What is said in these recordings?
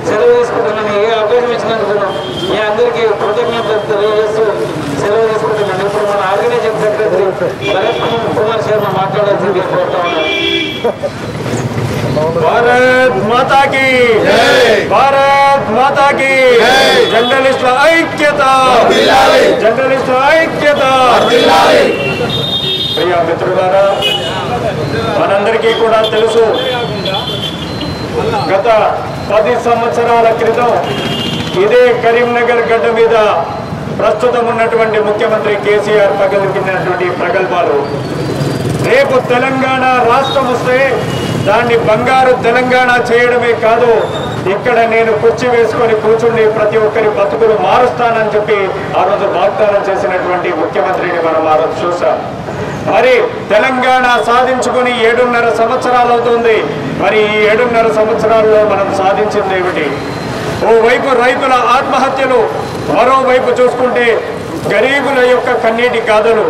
సెలవు తీసుకుంటున్నాను. ఏ అవకాశం ఇచ్చినందుకు మీ అందరికీ కృతజ్ఞతలు తెలియజేస్తూ సెలవు తీసుకుంటున్నాను. ఇప్పుడు మన ఆర్గనైజింగ్ సెక్రటరీ భరత్ కుమార్ శర్మ మాట్లాడాల్సింది కోరుతా ఉన్నాను. భారత్ మాతా కీ భారత్ మాతా కీ జర్నలిస్టుల ఐక్యత జర్నలిస్టుల ఐక్యత. ప్రియ మిత్రులారా, మనందరికీ కూడా తెలుసు, గత 10 సంవత్సరాల క్రితం ఇదే కరీంనగర్ గడ్డ మీద ప్రస్తుతం ఉన్నటువంటి ముఖ్యమంత్రి కేసీఆర్ పగలిగినటువంటి ప్రగల్భాలు, రేపు తెలంగాణ రాష్ట్రం వస్తే దాన్ని బంగారు తెలంగాణ చేయడమే కాదు, ఇక్కడ నేను కుర్చీ వేసుకొని కూర్చుండి ప్రతి ఒక్కరి బతుకులు మారుస్తానని చెప్పి ఆ రోజు వాగ్దానం చేసినటువంటి ముఖ్యమంత్రిని మనం ఆ రోజు చూసాం. మరి తెలంగాణ సాధించుకుని 7.5 సంవత్సరాలు అవుతుంది. మరి ఈ 7.5 సంవత్సరాల్లో మనం సాధించింది ఏమిటి? ఓవైపు రైతుల ఆత్మహత్యలు, మరోవైపు చూసుకుంటే గరీబుల యొక్క కన్నీటి గాథలు,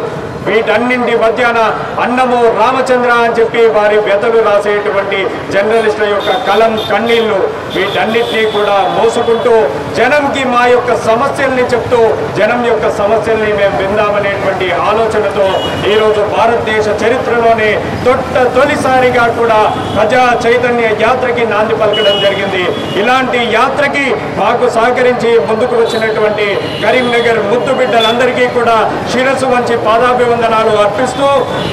వీటన్నింటి మధ్యాన అన్నము రామచంద్ర అని చెప్పి వారి వ్యతలు రాసేటువంటి జర్నలిస్టుల యొక్క కలం కన్నీళ్లు, వీటన్నిటినీ కూడా మోసుకుంటూ జనంకి మా యొక్క సమస్యల్ని చెప్తూ జనం యొక్క సమస్యల్ని మేము విందామనేటువంటి ఆలోచనతో ఈరోజు భారతదేశ చరిత్రలోనే తొలిసారిగా కూడా ప్రజా చైతన్య యాత్రకి నాంది పలకడం జరిగింది. ఇలాంటి యాత్రకి మాకు సహకరించి ముందుకు వచ్చినటువంటి కరీంనగర్ ముద్దు బిడ్డలందరికీ కూడా శిరస్సు వంచి పాదాభివందనాలు అర్పిస్తూ,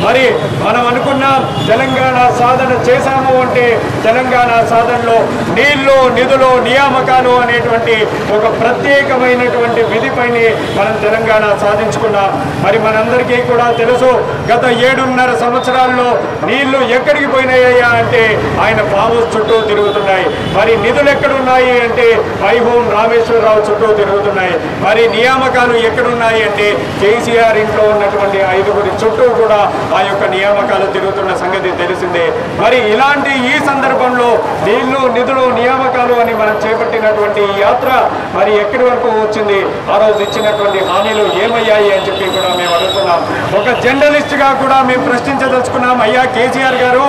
మరి మనం అనుకున్నాం తెలంగాణ సాధన చేశాము అంటే తెలంగాణ సాధనలో నీళ్లు నిధులు నియామకాలు అనేటువంటి ఒక ప్రత్యేకమైనటువంటి విధిపైనే మనం తెలంగాణ సాధించుకున్నాం. మరి మనందరికీ కూడా తెలుసు, గత 7.5 సంవత్సరాల్లో నీళ్లు ఎక్కడికి పోయినాయ్యా అంటే ఆయన ఫామ్ హౌస్ చుట్టూ తిరుగుతున్నాయి. మరి నిధులు ఎక్కడున్నాయి అంటే వైభవం రామేశ్వరరావు చుట్టూ తిరుగుతున్నాయి. మరి నియామకాలు ఎక్కడున్నాయి అంటే కేసీఆర్ ఇంట్లో ఉన్నటువంటి 5గురి చుట్టూ కూడా ఆ యొక్క నియామకాలు తిరుగుతున్న సంగతి తెలిసిందే. మరి ఇలాంటి ఈ సందర్భంలో నీళ్లు నిధులు నియామకాలు అని మనం చేపట్టినటువంటి ఈ యాత్ర మరి ఎక్కడి వరకు వచ్చింది, ఆ రోజు ఇచ్చినటువంటి హామీలు ఏమయ్యాయి అని చెప్పి కూడా మేము అడుగుతున్నాం. ఒక జర్నలిస్ట్గా కూడా మేము ప్రశ్నించదలుచుకున్నాం. అయ్యా కేసీఆర్ గారు,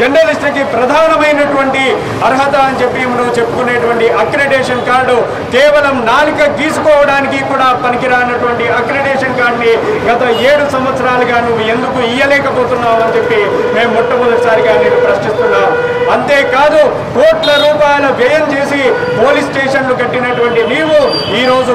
జర్నలిస్టులకి ప్రధానమైనటువంటి అర్హత అని చెప్పి మనం చెప్పుకునేటువంటి అక్రిడేషన్ కార్డు, కేవలం నాలుక గీసుకోవడానికి కూడా పనికిరానటువంటి అక్రిడేషన్ కార్డుని గత 7 సంవత్సరాలుగా నువ్వు ఎందుకు ఇయ్యలేకపోతున్నావు అని చెప్పి మేము మొట్టమొదటిసారిగా నేను ప్రశ్నిస్తున్నాం. అంతేకాదు, కోట్ల రూపాయల వ్యయం చేసి పోలీస్ స్టేషన్లు కట్టినటువంటి నీవు ఈరోజు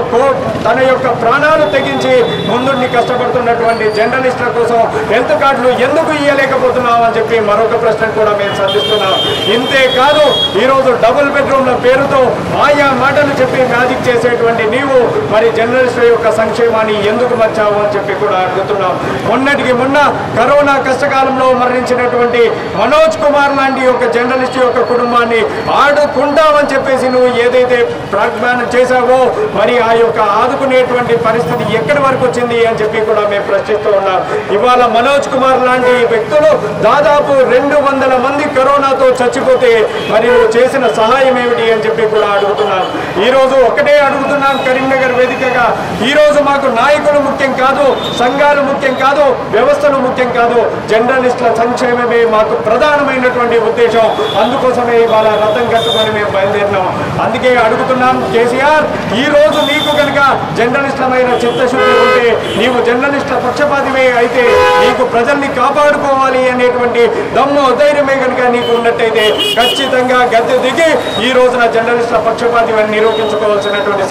తన యొక్క ప్రాణాలు తెగించి ముందుండి కష్టపడుతున్నటువంటి జర్నలిస్టుల కోసం హెల్త్ కార్డులు ఎందుకు ఇయ్యలేకపోతున్నావు అని చెప్పి మరొక ప్రశ్న కూడా మేము సంధిస్తున్నాం. ఇంతేకాదు, ఈరోజు డబుల్ బెడ్రూమ్ల పేరుతో ఆయా మాటలు చెప్పి మ్యాజిక్ చేసేటువంటి నీవు మరి జర్నలిస్టుల యొక్క సంక్షేమాన్ని ఎందుకు మర్చావు అని చెప్పి కూడా అడుగుతున్నాం. మొన్నటికి మొన్న కరోనా కష్టకాలంలో మరణించినటువంటి మనోజ్ కుమార్ లాంటి ఒక జర్నలిస్ట్ యొక్క కుటుంబాన్ని ఆడుకుంటామని చెప్పేసి నువ్వు ఏదైతే ప్రాగ్మానం చేశావో మరి ఆ యొక్క ఆదుకునేటువంటి పరిస్థితి ఎక్కడి వరకు వచ్చింది అని చెప్పి కూడా మేము ప్రశ్నిస్తూ ఉన్నాం. ఇవాళ మనోజ్ కుమార్ లాంటి వ్యక్తులు దాదాపు 200 మంది కరోనాతో చచ్చిపోతే మరి నువ్వు చేసిన సహాయం ఏమిటి అని చెప్పి కూడా అడుగుతున్నాం. ఈరోజు ఒకటే అడుగుతున్నాం కరీంనగర్ వేదికగా, ఈరోజు మాకు నాయకులు ముఖ్యం కాదు, సంఘాలు ముఖ్యం కాదు, వ్యవస్థలు ముఖ్యం కాదు, జర్నలిస్టుల సంక్షేమమే మాకు ప్రధానమైనటువంటి ఉద్దేశం. అందుకోసమే ఇవాళ రథం కట్టుకొని మేము బయలుదేరినాం. అందుకే అడుగుతున్నాం కేసీఆర్, ఈ రోజు నీకు కనుక జర్నలిస్టులమైన చిత్తశుద్ధి ఉంటే, నీవు జర్నలిస్టుల పక్షపాతివే అయితే, నీకు ప్రజల్ని కాపాడుకోవాలి అనేటువంటి దమ్ము ధైర్యమే కనుక నీకు ఉన్నట్టయితే ఖచ్చితంగా గద్దె దిగి ఈ రోజున జర్నలిస్టుల పక్షపాతిని నిరూపించుకోవాల్సినటువంటి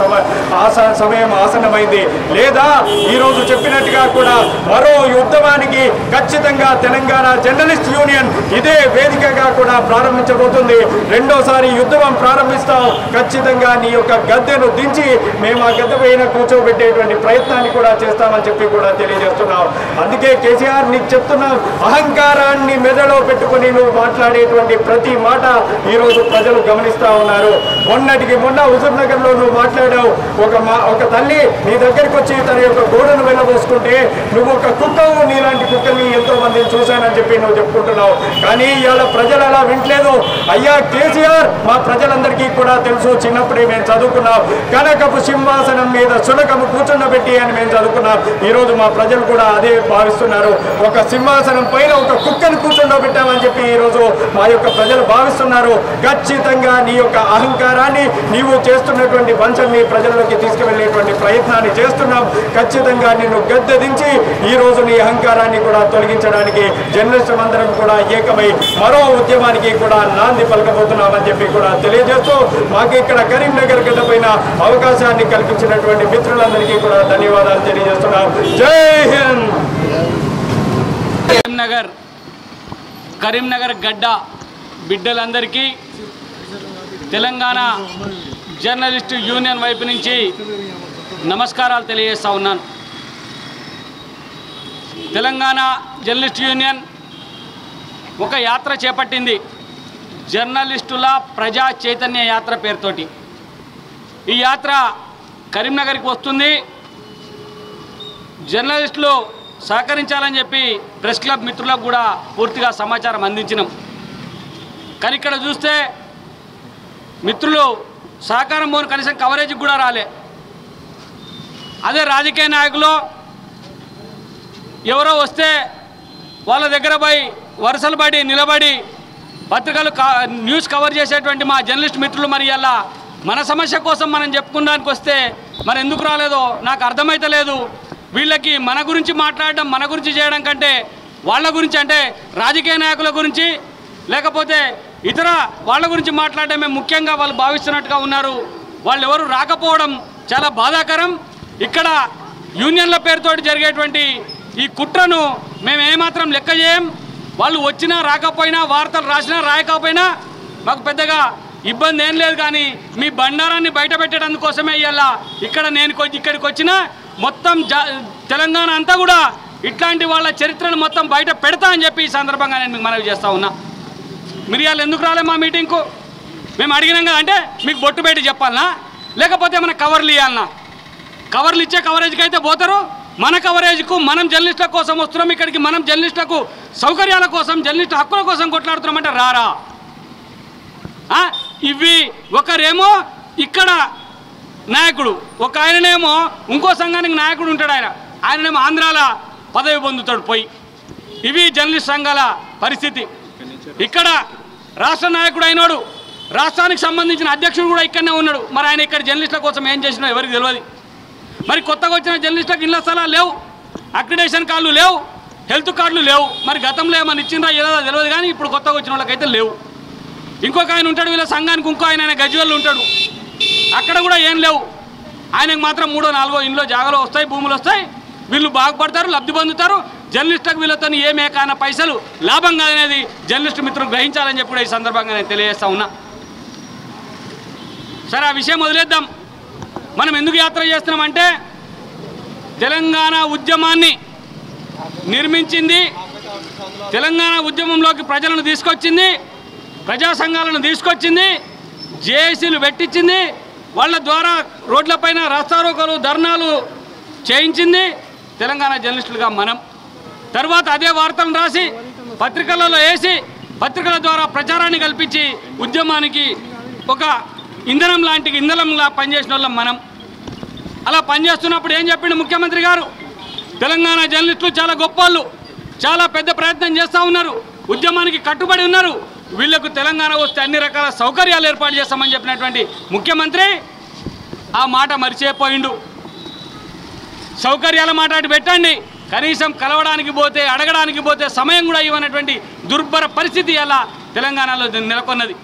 సమయం ఆసన్నమైంది. లేదా ఈరోజు చెప్పినట్టుగా కూడా మరో ఉద్యమానికి ఖచ్చితంగా తెలంగాణ జర్నలిస్ట్ యూనియన్ ఇదే వేదికగా కూడా ప్రారంభించబోతుంది. రెండోసారి ఉద్యమం ప్రారంభిస్తాం. ఖచ్చితంగా నీ యొక్క గద్దెను దించి మేము ఆ గద్దె పైన కూర్చోబెట్టేటువంటి ప్రయత్నాన్ని కూడా చేస్తామని చెప్పి కూడా తెలియజేస్తున్నాం. అందుకే కేసీఆర్ నీకు చెప్తున్నాం, అహంకారాన్ని మెదడులో పెట్టుకుని నువ్వు మాట్లాడేటువంటి ప్రతి మాట ఈరోజు ప్రజలు గమనిస్తూ ఉన్నారు. మొన్నటికి మొన్న హుజూర్ నగర్లో నువ్వు మాట్లాడావు, ఒక తల్లి నీ దగ్గరికి వచ్చి తన యొక్క గోడను వెళ్ళబోసుకుంటే నువ్వు ఒక కుక్కవు, నీలాంటి కుక్కని ఎంతో మందిని చూశానని చెప్పి నువ్వు చెప్పుకుంటున్నావు. కానీ ఇవాళ ప్రజలు అలా వింటలేదు. అయ్యా కేసీఆర్, మా ప్రజలందరికీ కూడా తెలుసు, చిన్నప్పుడే మేము చదువుకున్నాం, కనకపు సింహాసనం మీద సునకము కూర్చుండబెట్టి అని మేము చదువుకున్నాం. ఈరోజు మా ప్రజలు కూడా అదే భావిస్తున్నారు. ఒక సింహాసనం పైన ఒక కుక్కను కూర్చుండబెట్టామని చెప్పి ఈరోజు మా యొక్క ప్రజలు భావిస్తున్నారు. ఖచ్చితంగా నీ యొక్క అహంకారాన్ని, నీవు చేస్తున్నటువంటి వంచనని ప్రజల్లోకి తీసుకువెళ్ళేటువంటి ప్రయత్నాన్ని చేస్తున్నాం. ఖచ్చితంగా నిన్ను గద్దెదించి ఈరోజు నీ అహంకారాన్ని కూడా తొలగించడానికి జర్నలిస్టులు అందరం కూడా ఏకమై మరో ఉద్యమానికి కూడా నాంది పలకబోతున్నామని చెప్పి కూడా తెలియజేస్తూ మాకు ఇక్కడ కరీంనగర్ గడ్డ పైన అవకాశాన్ని కల్పించినటువంటి మిత్రులందరికీ కూడా ధన్యవాదాలు తెలియజేస్తున్నాం. జై హింద్. కరీంనగర్ గడ్డ బిడ్డలందరికీ తెలంగాణ జర్నలిస్టు యూనియన్ వైపు నుంచి నమస్కారాలు తెలియజేస్తా ఉన్నాను. తెలంగాణ జర్నలిస్టు యూనియన్ ఒక యాత్ర చేపట్టింది, జర్నలిస్టుల ప్రజా చైతన్య యాత్ర పేరుతోటి. ఈ యాత్ర కరీంనగర్కి వస్తుంది. జర్నలిస్టులు సహకరించాలని చెప్పి ప్రెస్ క్లబ్ మిత్రులకు కూడా పూర్తిగా సమాచారం అందించినాం. కానీ ఇక్కడ చూస్తే మిత్రులు సహకారం పోను, కనీసం కవరేజ్కి కూడా రాలే. అదే రాజకీయ నాయకులు ఎవరో వస్తే వాళ్ళ దగ్గర పోయి వరుసలు పడి నిలబడి పత్రికలు న్యూస్ కవర్ చేసేటువంటి మా జర్నలిస్ట్ మిత్రులు మరి ఇలా మన సమస్య కోసం మనం చెప్పుకోవడానికి వస్తే మరి ఎందుకు రాలేదో నాకు అర్థమైతలేదు. వీళ్ళకి మన గురించి మాట్లాడడం, మన గురించి చేయడం కంటే వాళ్ళ గురించి, అంటే రాజకీయ నాయకుల గురించి లేకపోతే ఇతర వాళ్ళ గురించి మాట్లాడడమే ముఖ్యంగా వాళ్ళు భావిస్తున్నట్టుగా ఉన్నారు. వాళ్ళు ఎవరు రాకపోవడం చాలా బాధాకరం. ఇక్కడ యూనియన్ల పేరుతోటి జరిగేటువంటి ఈ కుట్రను మేము ఏమాత్రం లెక్క చేయం. వాళ్ళు వచ్చినా రాకపోయినా, వార్తలు రాసినా రాయకపోయినా మాకు పెద్దగా ఇబ్బంది ఏం లేదు. కానీ మీ బండారాన్ని బయట పెట్టడందుకోసమే ఇవాళ ఇక్కడికి వచ్చిన మొత్తం తెలంగాణ అంతా కూడా ఇట్లాంటి వాళ్ళ చరిత్రను మొత్తం బయట పెడతా అని చెప్పి ఈ సందర్భంగా నేను మీకు మనవి చేస్తూ ఉన్నా. మీరు ఇవాళ ఎందుకు రాలే మా మీటింగ్కు? మేము అడిగినాం కదా, అంటే మీకు బొట్టు పెట్టి చెప్పాలనా లేకపోతే మన కవర్లు ఇవ్వాలనా? కవర్లు ఇచ్చే కవరేజ్కి అయితే పోతారు. మన కవరేజ్కు మనం జర్నలిస్టుల కోసం వస్తున్నాం. ఇక్కడికి మనం జర్నలిస్టులకు సౌకర్యాల కోసం, జర్నలిస్టు హక్కుల కోసం కొట్లాడుతున్నామంటే రారా? ఇవి ఒకరేమో ఇక్కడ నాయకుడు, ఒక ఆయననేమో ఇంకో సంఘానికి నాయకుడు ఉంటాడు. ఆయననేమో ఆంధ్రాల పదవి పొందుతాడు పోయి. ఇవి జర్నలిస్ట్ సంఘాల పరిస్థితి. ఇక్కడ రాష్ట్ర నాయకుడు అయినాడు, రాష్ట్రానికి సంబంధించిన అధ్యక్షుడు కూడా ఇక్కడనే ఉన్నాడు. మరి ఆయన ఇక్కడ జర్నలిస్టుల కోసం ఏం చేసినా ఎవరికి తెలియదు. మరి కొత్తగా వచ్చిన జర్నలిస్టులకు ఇళ్ల స్థలాలు లేవు, అక్రిడేషన్ కార్డులు లేవు, హెల్త్ కార్డులు లేవు. మరి గతంలో ఏమైనా ఇచ్చిందా ఏదో తెలియదు, కానీ ఇప్పుడు కొత్తగా వచ్చిన వాళ్ళకైతే లేవు. ఇంకొక ఆయన ఉంటాడు వీళ్ళ సంఘానికి, ఇంకో ఆయన గజ్వేల్లో ఉంటాడు, అక్కడ కూడా ఏం లేవు. ఆయనకు మాత్రం 3ో 4ో ఇంట్లో జాగాలో వస్తాయి, భూములు వస్తాయి, వీళ్ళు బాగుపడతారు, లబ్ధి పొందుతారు. జర్నలిస్టులకు వీళ్ళతో ఏమే కాన పైసలు లాభం కాదనేది జర్నలిస్టు మిత్రులు గ్రహించాలని చెప్పి కూడా ఈ సందర్భంగా నేను తెలియజేస్తా ఉన్నా. సరే, ఆ విషయం వదిలేద్దాం. మనం ఎందుకు యాత్ర చేస్తున్నామంటే తెలంగాణ ఉద్యమాన్ని నిర్మించింది, తెలంగాణ ఉద్యమంలోకి ప్రజలను తీసుకొచ్చింది, ప్రజా సంఘాలను తీసుకొచ్చింది, జేఏసీలు పెట్టించింది, వాళ్ళ ద్వారా రోడ్లపైన రాస్తారోకోలు, ధర్నాలు చేయించింది తెలంగాణ జర్నలిస్టులుగా మనం. తర్వాత అదే వార్తలను రాసి పత్రికలలో వేసి పత్రికల ద్వారా ప్రచారాన్ని కల్పించి ఉద్యమానికి ఒక ఇంధనంలా పనిచేసిన వాళ్ళం మనం. అలా పనిచేస్తున్నప్పుడు ఏం చెప్పిండు ముఖ్యమంత్రి గారు? తెలంగాణ జర్నలిస్టులు చాలా గొప్పవాళ్ళు, చాలా పెద్ద ప్రయత్నం చేస్తూ ఉన్నారు, ఉద్యమానికి కట్టుబడి ఉన్నారు, వీళ్లకు తెలంగాణ వస్తే అన్ని రకాల సౌకర్యాలు ఏర్పాటు చేస్తామని చెప్పినటువంటి ముఖ్యమంత్రి ఆ మాట మరిచిపోయిండు. సౌకర్యాల మాట అటు పెట్టండి, కనీసం కలవడానికి పోతే, అడగడానికి పోతే సమయం కూడా ఇవ్వనటువంటి దుర్భర పరిస్థితి అలా తెలంగాణలో నెలకొన్నది.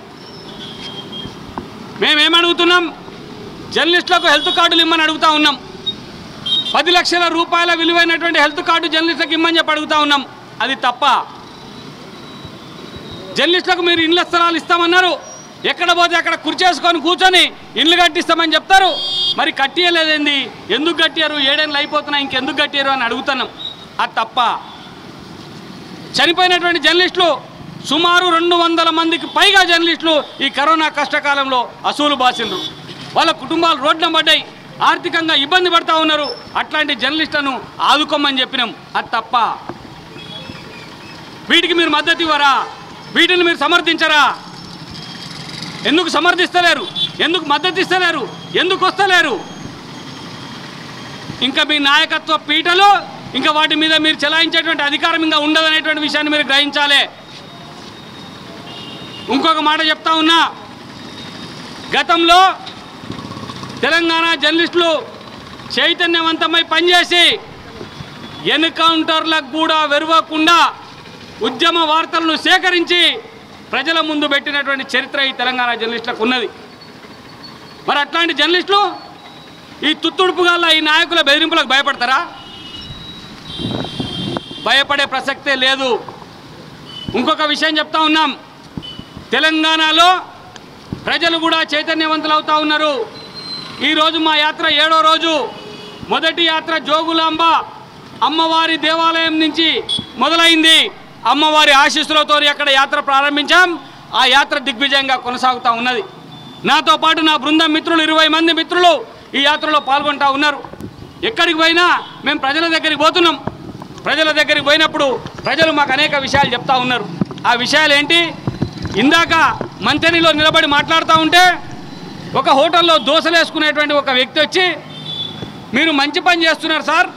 మేమేమడుగుతున్నాం? జర్నలిస్టులకు హెల్త్ కార్డులు ఇమ్మని అడుగుతూ ఉన్నాం. 10 లక్షల రూపాయల విలువైనటువంటి హెల్త్ కార్డు జర్నలిస్టులకు ఇమ్మని చెప్పి అడుగుతూ ఉన్నాం. అది తప్ప? జర్నలిస్టులకు మీరు ఇళ్ల స్థలాలు ఇస్తామన్నారు, ఎక్కడ పోతే అక్కడ కుర్చేసుకొని కూర్చొని ఇండ్లు కట్టిస్తామని చెప్తారు. మరి కట్టియలేదేంది? ఎందుకు కట్టారు? 7 ఏళ్ళు అయిపోతున్నాయి, ఇంకెందుకు కట్టారు అని అడుగుతున్నాం. అది తప్ప? చనిపోయినటువంటి జర్నలిస్టులు సుమారు 200 మందికి పైగా జర్నలిస్టులు ఈ కరోనా కష్టకాలంలో అసూలు బాసిండ్రు. వాళ్ళ కుటుంబాలు రోడ్డున పడ్డాయి. ఆర్థికంగా ఇబ్బంది పడుతూ ఉన్నారు. అట్లాంటి జర్నలిస్టులను ఆదుకోమని చెప్పినాం. అది తప్ప వీటికి మీరు మద్దతు ఇవ్వరా? వీటిని మీరు సమర్థించరా? ఎందుకు సమర్థిస్తలేరు? ఎందుకు మద్దతు ఇస్తలేరు? ఎందుకు వస్తలేరు? ఇంకా మీ నాయకత్వ పీటలు ఇంకా వాటి మీద మీరు చెలాయించేటువంటి అధికారం ఇంకా ఉండదనేటువంటి విషయాన్ని మీరు గ్రహించాలి. ఇంకొక మాట చెప్తా ఉన్నా, గతంలో తెలంగాణ జర్నలిస్టులు చైతన్యవంతమై పనిచేసి ఎన్కౌంటర్లకు కూడా వెరవకుండా ఉద్యమ వార్తలను సేకరించి ప్రజల ముందు పెట్టినటువంటి చరిత్ర ఈ తెలంగాణ జర్నలిస్టులకు ఉన్నది. మరి అట్లాంటి జర్నలిస్టులు ఈ తుత్తుడుపుగాల ఈ నాయకుల బెదిరింపులకు భయపడతారా? భయపడే ప్రసక్తే లేదు. ఇంకొక విషయం చెప్తా ఉన్నాం, తెలంగాణలో ప్రజలు కూడా చైతన్యవంతులు అవుతూ ఉన్నారు. ఈరోజు మా యాత్ర 7వ రోజు. మొదటి యాత్ర జోగులాంబ అమ్మవారి దేవాలయం నుంచి మొదలైంది. అమ్మవారి ఆశీస్సులతో అక్కడ యాత్ర ప్రారంభించాం. ఆ యాత్ర దిగ్విజయంగా కొనసాగుతూ ఉన్నది. నాతో పాటు నా బృందం మిత్రులు 20 మంది మిత్రులు ఈ యాత్రలో పాల్గొంటూ ఉన్నారు. ఎక్కడికి పోయినా మేము ప్రజల దగ్గరికి పోతున్నాం. ప్రజల దగ్గరికి పోయినప్పుడు ప్రజలు మాకు అనేక విషయాలు చెప్తా ఉన్నారు. ఆ విషయాలు ఏంటి? ఇందాక మంతెనిలో నిలబడి మాట్లాడుతూ ఉంటే ఒక హోటల్లో దోశలు వేసుకునేటువంటి ఒక వ్యక్తి వచ్చి, మీరు మంచి పని చేస్తున్నారు సార్,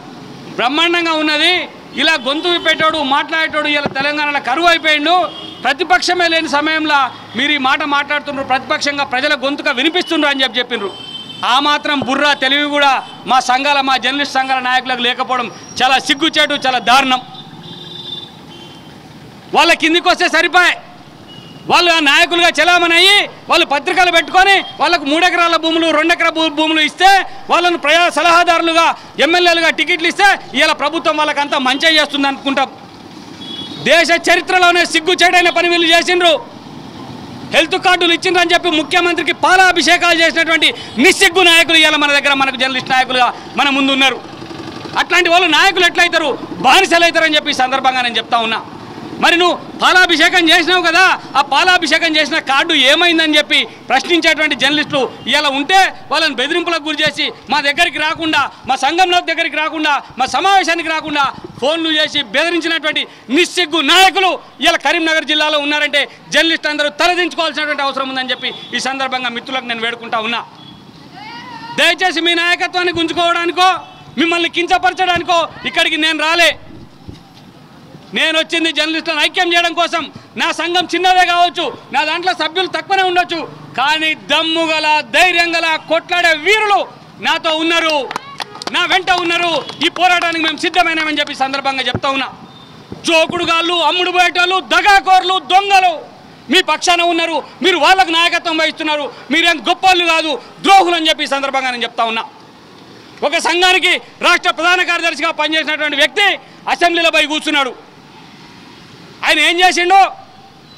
బ్రహ్మాండంగా ఉన్నది, ఇలా గొంతు విప్పేటోడు మాట్లాడేటోడు ఇలా తెలంగాణలో కరువు అయిపోయిండు, ప్రతిపక్షమే లేని సమయంలో మీరు ఈ మాట మాట్లాడుతున్నారు, ప్రతిపక్షంగా ప్రజల గొంతుగా వినిపిస్తున్నారు అని చెప్పిండ్రు. ఆ మాత్రం బుర్ర తెలివి కూడా మా సంఘాల, మా జర్నలిస్ట్ సంఘాల నాయకులకు లేకపోవడం చాలా సిగ్గుచేటు, చాలా దారుణం. వాళ్ళ కిందికి వస్తే సరిపోయి వాళ్ళు ఆ నాయకులుగా చెలామణి అయ్యి వాళ్ళు పత్రికలు పెట్టుకొని వాళ్ళకు 3 ఎకరాల భూములు 2 ఎకరాల భూములు ఇస్తే వాళ్ళను ప్రజా సలహాదారులుగా ఎమ్మెల్యేలుగా టికెట్లు ఇస్తే ఇలా ప్రభుత్వం వాళ్ళకంతా మంచి చేస్తుంది అనుకుంటాం. దేశ చరిత్రలోనే సిగ్గుచేటైన పని వీళ్ళు చేసిండ్రు. హెల్త్ కార్డులు ఇచ్చిండ్రని చెప్పి ముఖ్యమంత్రికి పాలాభిషేకాలు చేసినటువంటి నిస్సిగ్గు నాయకులు ఇవాళ మన దగ్గర మనకు జర్నలిస్ట్ నాయకులుగా మన ముందు ఉన్నారు. అట్లాంటి వాళ్ళు నాయకులు ఎట్లయితారు? బానిసలు అవుతారని చెప్పి ఈ సందర్భంగా నేను చెప్తా ఉన్నా. మరి నువ్వు పాలాభిషేకం చేసినావు కదా, ఆ పాలాభిషేకం చేసిన కార్డు ఏమైందని చెప్పి ప్రశ్నించేటువంటి జర్నలిస్టులు ఇలా ఉంటే వాళ్ళని బెదిరింపులకు గురి చేసి మా దగ్గరికి రాకుండా, మా సంఘంలో దగ్గరికి రాకుండా, మా సమావేశానికి రాకుండా ఫోన్లు చేసి బెదిరించినటువంటి నిస్సిగ్గు నాయకులు ఇలా కరీంనగర్ జిల్లాలో ఉన్నారంటే జర్నలిస్టులు అందరూ తలదించుకోవాల్సినటువంటి అవసరం ఉందని చెప్పి ఈ సందర్భంగా మిత్రులకు నేను వేడుకుంటా ఉన్నా. దయచేసి మీ నాయకత్వాన్ని గుంజుకోవడానికో మిమ్మల్ని కించపరచడానికో ఇక్కడికి నేను రాలే. నేను వచ్చింది జర్నలిస్టులను ఐక్యం చేయడం కోసం. నా సంఘం చిన్నదే కావచ్చు, నా దాంట్లో సభ్యులు తక్కువనే ఉండొచ్చు, కానీ దమ్ముగల ధైర్యంగల కొట్లాడే వీరులు నాతో ఉన్నారు, నా వెంట ఉన్నారు. ఈ పోరాటానికి మేము సిద్ధమైనామని చెప్పి సందర్భంగా చెప్తా ఉన్నా. జోకుడుగాళ్ళు, అమ్ముడు పోయేటోళ్ళు, దగాకోర్లు, దొంగలు మీ పక్షాన ఉన్నారు. మీరు వాళ్ళకు నాయకత్వం వహిస్తున్నారు. మీరేం గొప్పలు కాదు, ద్రోహులు అని చెప్పి సందర్భంగా నేను చెప్తా ఉన్నా. ఒక సంఘానికి రాష్ట్ర ప్రధాన కార్యదర్శిగా పనిచేసినటువంటి వ్యక్తి అసెంబ్లీలో పోయి కూర్చున్నాడు. ఆయన ఏం చేసిండో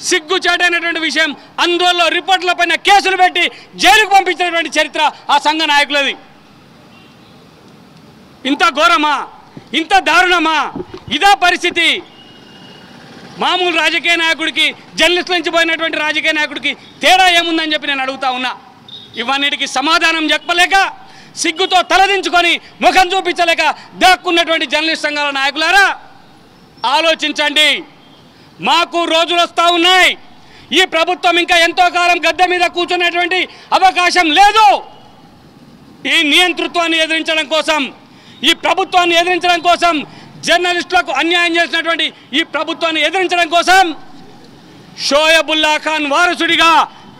సిగ్గుచేటైనటువంటి విషయం. ఆందోళనలో రిపోర్టుల పైన కేసులు పెట్టి జైలుకు పంపించినటువంటి చరిత్ర ఆ సంఘ నాయకులది. ఇంత ఘోరమా? ఇంత దారుణమా? ఇదా పరిస్థితి? మామూలు రాజకీయ నాయకుడికి, జర్నలిస్టుల నుంచి పోయినటువంటి రాజకీయ నాయకుడికి తేడా ఏముందని చెప్పి నేను అడుగుతా ఉన్నా. ఇవన్నిటికీ సమాధానం చెప్పలేక, సిగ్గుతో తలదించుకొని ముఖం చూపించలేక దాక్కున్నటువంటి జర్నలిస్ట్ సంఘాల నాయకులారా, ఆలోచించండి. మాకు రోజులు వస్తూ ఉన్నాయి. ఈ ప్రభుత్వం ఇంకా ఎంతో కాలం గద్దె మీద కూర్చునేటువంటి అవకాశం లేదు. ఈ నియంతృత్వాన్ని ఎదిరించడం కోసం, ఈ ప్రభుత్వాన్ని ఎదిరించడం కోసం, జర్నలిస్టులకు అన్యాయం చేసినటువంటి ఈ ప్రభుత్వాన్ని ఎదిరించడం కోసం షోయబుల్లా ఖాన్ వారసుడిగా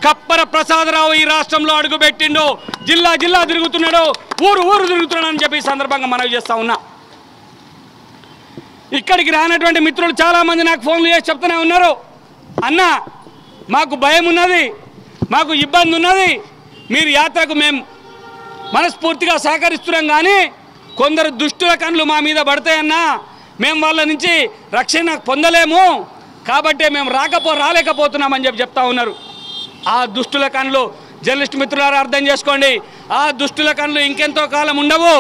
కప్పర ప్రసాదరావు ఈ రాష్ట్రంలో అడుగుపెట్టిండు. జిల్లా జిల్లా తిరుగుతున్నాడు, ఊరు ఊరు తిరుగుతున్నాడు అని చెప్పి ఈ సందర్భంగా మనవి చేస్తా ఉన్నా. ఇక్కడికి రానటువంటి మిత్రులు చాలామంది నాకు ఫోన్లు చేసి చెప్తూనే ఉన్నారు, అన్న మాకు భయం ఉన్నది, మాకు ఇబ్బంది ఉన్నది, మీరు యాత్రకు మేము మనస్ఫూర్తిగా సహకరిస్తున్నాం, కానీ కొందరు దుష్టుల కన్నులు మా మీద పడతాయన్నా, మేము వాళ్ళ నుంచి రక్షణ పొందలేము, కాబట్టే మేము రాలేకపోతున్నామని చెప్పి చెప్తా ఉన్నారు. ఆ దుష్టుల కన్నులు జర్నలిస్ట్ మిత్రులారా అర్థం చేసుకోండి, ఆ దుష్టుల కన్నులు ఇంకెంతో కాలం ఉండవు.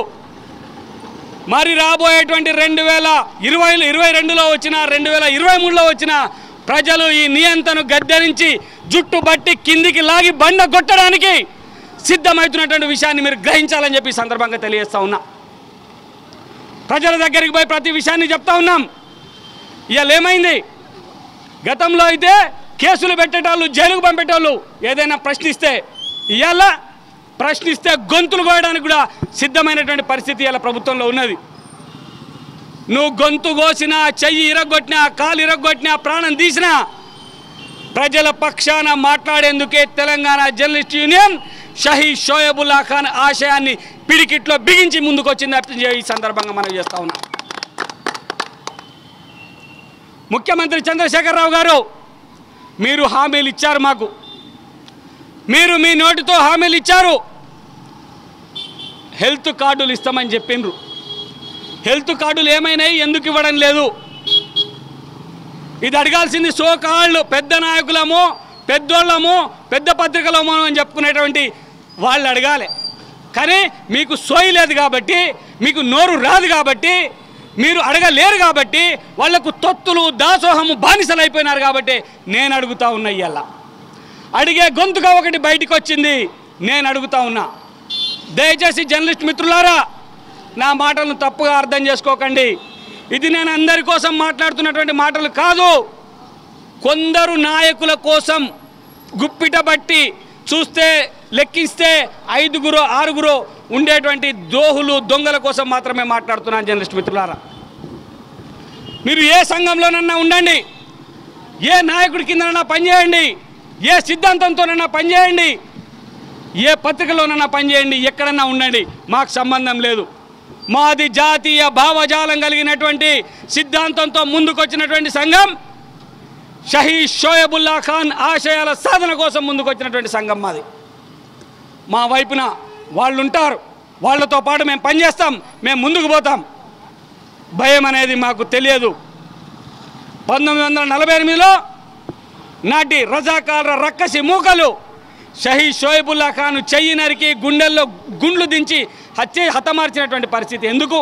మరి రాబోయేటువంటి 2022లో వచ్చిన 2023లో వచ్చిన ప్రజలు ఈ నియంత్రణను గద్దె నుంచి జుట్టు బట్టి కిందికి లాగి బండ కొట్టడానికి సిద్ధమవుతున్నటువంటి విషయాన్ని మీరు గ్రహించాలని చెప్పి ఈ సందర్భంగా తెలియజేస్తూ ఉన్నా. ప్రజల దగ్గరికి పోయి ప్రతి విషయాన్ని చెప్తా ఉన్నాం. ఇవాళ ఏమైంది? గతంలో అయితే కేసులు పెట్టేటోళ్ళు, జైలుకు పంపేటోళ్ళు ఏదైనా ప్రశ్నిస్తే, ఇవాళ ప్రశ్నిస్తే గొంతులు కోయడానికి కూడా సిద్ధమైనటువంటి పరిస్థితి ఇవాళ ప్రభుత్వంలో ఉన్నది. నువ్వు గొంతు కోసినా, చెయ్యి ఇరగొట్టినా, కాలు ఇరగొట్టినా, ప్రాణం తీసినా ప్రజల పక్షాన మాట్లాడేందుకే తెలంగాణ జర్నలిస్ట్ యూనియన్ షహీద్ షోయబుల్లా ఖాన్ ఆశయాన్ని పిడికిట్లో బిగించి ముందుకు వచ్చింది. ఈ సందర్భంగా మనం చేస్తా ఉన్నాం. ముఖ్యమంత్రి చంద్రశేఖరరావు గారు, మీరు హామీలు ఇచ్చారు మాకు, మీరు మీ నోటితో హామీలు ఇచ్చారు. హెల్త్ కార్డులు ఇస్తామని చెప్పిండ్రు. హెల్త్ కార్డులు ఏమైనాయి? ఎందుకు ఇవ్వడం లేదు? ఇది అడగాల్సింది సోకాళ్ళు పెద్ద నాయకులము, పెద్దోళ్ళము, పెద్ద పత్రికలము అని చెప్పుకునేటువంటి వాళ్ళు అడగాలి. కానీ మీకు సోయి లేదు కాబట్టి, మీకు నోరు రాదు కాబట్టి, మీరు అడగలేరు కాబట్టి, వాళ్లకు తొత్తులు, దాసోహము, బానిసలు అయిపోయినారు కాబట్టి నేను అడుగుతా ఉన్నా. ఇవాళ అడిగే గొంతుగా ఒకటి బయటికి వచ్చింది. నేను అడుగుతా ఉన్నా, దయచేసి జర్నలిస్ట్ మిత్రులారా, నా మాటలను తప్పుగా అర్థం చేసుకోకండి. ఇది నేను అందరి కోసం మాట్లాడుతున్నటువంటి మాటలు కాదు. కొందరు నాయకుల కోసం గుప్పిట బట్టి చూస్తే లెక్కిస్తే 5గురో 6గురో ఉండేటువంటి దోహులు, దొంగల కోసం మాత్రమే మాట్లాడుతున్నాను. జర్నలిస్ట్ మిత్రులారా, మీరు ఏ సంఘంలోనన్నా ఉండండి, ఏ నాయకుడి కిందనన్నా పనిచేయండి, ఏ సిద్ధాంతంతోనన్నా పనిచేయండి, ఏ పత్రికలోనన్నా పనిచేయండి, ఎక్కడన్నా ఉండండి, మాకు సంబంధం లేదు. మాది జాతీయ భావజాలం కలిగినటువంటి సిద్ధాంతంతో ముందుకొచ్చినటువంటి సంఘం, షహీద్ షోయబుల్లా ఖాన్ ఆశయాల సాధన కోసం ముందుకొచ్చినటువంటి సంఘం మాది. మా వైపున వాళ్ళు ఉంటారు, వాళ్ళతో పాటు మేము పనిచేస్తాం, మేము ముందుకు పోతాం. భయం అనేది మాకు తెలియదు. 1948లో నాటి రజాకాల రక్కసి మూకలు షహీద్ షోయబుల్లా ఖాన్ చెయ్యి నరికి గుండెల్లో గుండ్లు దించి హతమార్చినటువంటి పరిస్థితి ఎందుకు?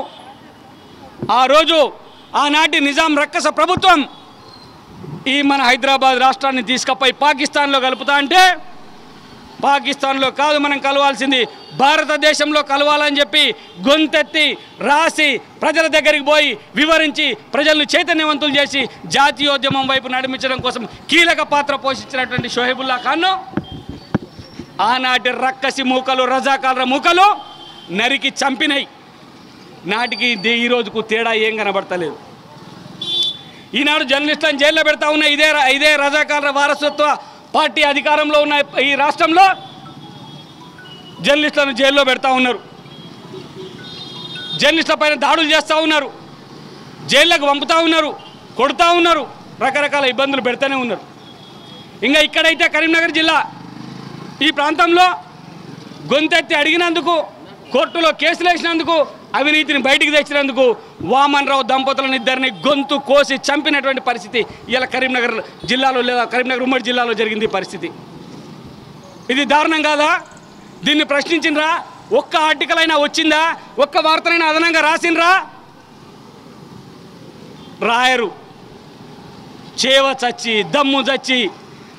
ఆ రోజు ఆనాటి నిజాం రక్కస ప్రభుత్వం ఈ మన హైదరాబాద్ రాష్ట్రాన్ని తీసుకుపోయి పాకిస్తాన్లో కలుపుతా అంటే, పాకిస్తాన్లో కాదు మనం కలవాల్సింది, భారతదేశంలో కలవాలని చెప్పి గొంతెత్తి రాసి ప్రజల దగ్గరికి పోయి వివరించి ప్రజలను చైతన్యవంతులు చేసి జాతీయోద్యమం వైపు నడిపించడం కోసం కీలక పాత్ర పోషించినటువంటి షోయబుల్లా ఖాన్ను ఆనాటి రక్కసి మూకలు, రజాకాల మూకలు నరికి చంపినాయి. నాటికి ఈ రోజుకు తేడా ఏం కనబడతలేదు. ఈనాడు జర్నలిస్టులను జైల్లో పెడతా ఉన్న ఇదే రజాకాల వారసత్వ పార్టీ అధికారంలో ఉన్న ఈ రాష్ట్రంలో జర్నలిస్టులను జైల్లో పెడతా ఉన్నారు. జర్నలిస్టుల పైన దాడులు చేస్తూ ఉన్నారు, జైళ్ళకు పంపుతూ ఉన్నారు, కొడుతూ ఉన్నారు, రకరకాల ఇబ్బందులు పెడతానే ఉన్నారు. ఇంకా ఇక్కడైతే కరీంనగర్ జిల్లా ఈ ప్రాంతంలో గొంతెత్తి అడిగినందుకు, కోర్టులో కేసులు వేసినందుకు, అవినీతిని బయటికి తెచ్చినందుకు వామన్ రావు దంపతులను ఇద్దరిని గొంతు కోసి చంపినటువంటి పరిస్థితి ఇలా కరీంనగర్ జిల్లాలో లేదా కరీంనగర్ ఉమ్మడి జిల్లాలో జరిగింది పరిస్థితి. ఇది దారుణం కాదా? దీన్ని ప్రశ్నించినరా? ఒక్క ఆర్టికల్ అయినా వచ్చిందా? ఒక్క వార్తనైనా అదనంగా రాసినరా? రాయరు. చేవ చచ్చి, దమ్ము చచ్చి,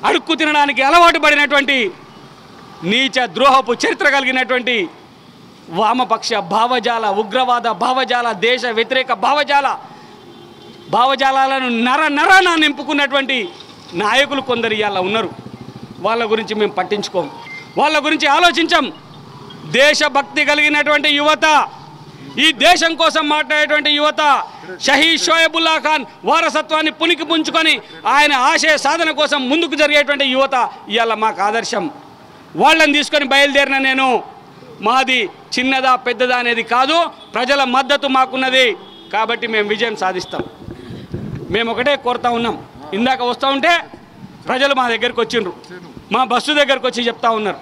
అడుక్కు తినడానికి అలవాటు పడినటువంటి నీచ ద్రోహపు చరిత్ర కలిగినటువంటి వామపక్ష భావజాల, ఉగ్రవాద భావజాల, దేశ వ్యతిరేక భావజాలాలను నరాన నింపుకున్నటువంటి నాయకులు కొందరు ఇవాళ ఉన్నారు. వాళ్ళ గురించి మేము పట్టించుకోం, వాళ్ళ గురించి ఆలోచించాం. దేశభక్తి కలిగినటువంటి యువత, ఈ దేశం కోసం మాట్లాడేటువంటి యువత, షహీద్ షోయబుల్లా ఖాన్ వారసత్వాన్ని పునికి పుంజుకొని ఆయన ఆశయ సాధన కోసం ముందుకు జరిగేటువంటి యువత ఇవాళ మాకు ఆదర్శం. వాళ్ళని తీసుకొని బయలుదేరిన నేను, మాది చిన్నదా పెద్దదా అనేది కాదు, ప్రజల మద్దతు మాకున్నది కాబట్టి మేము విజయం సాధిస్తాం. మేము ఒకటే కోరుతా ఉన్నాం. ఇందాక వస్తూ ఉంటే ప్రజలు మా దగ్గరికి వచ్చిండ్రు, మా బస్సు దగ్గరకు వచ్చి చెప్తా ఉన్నారు,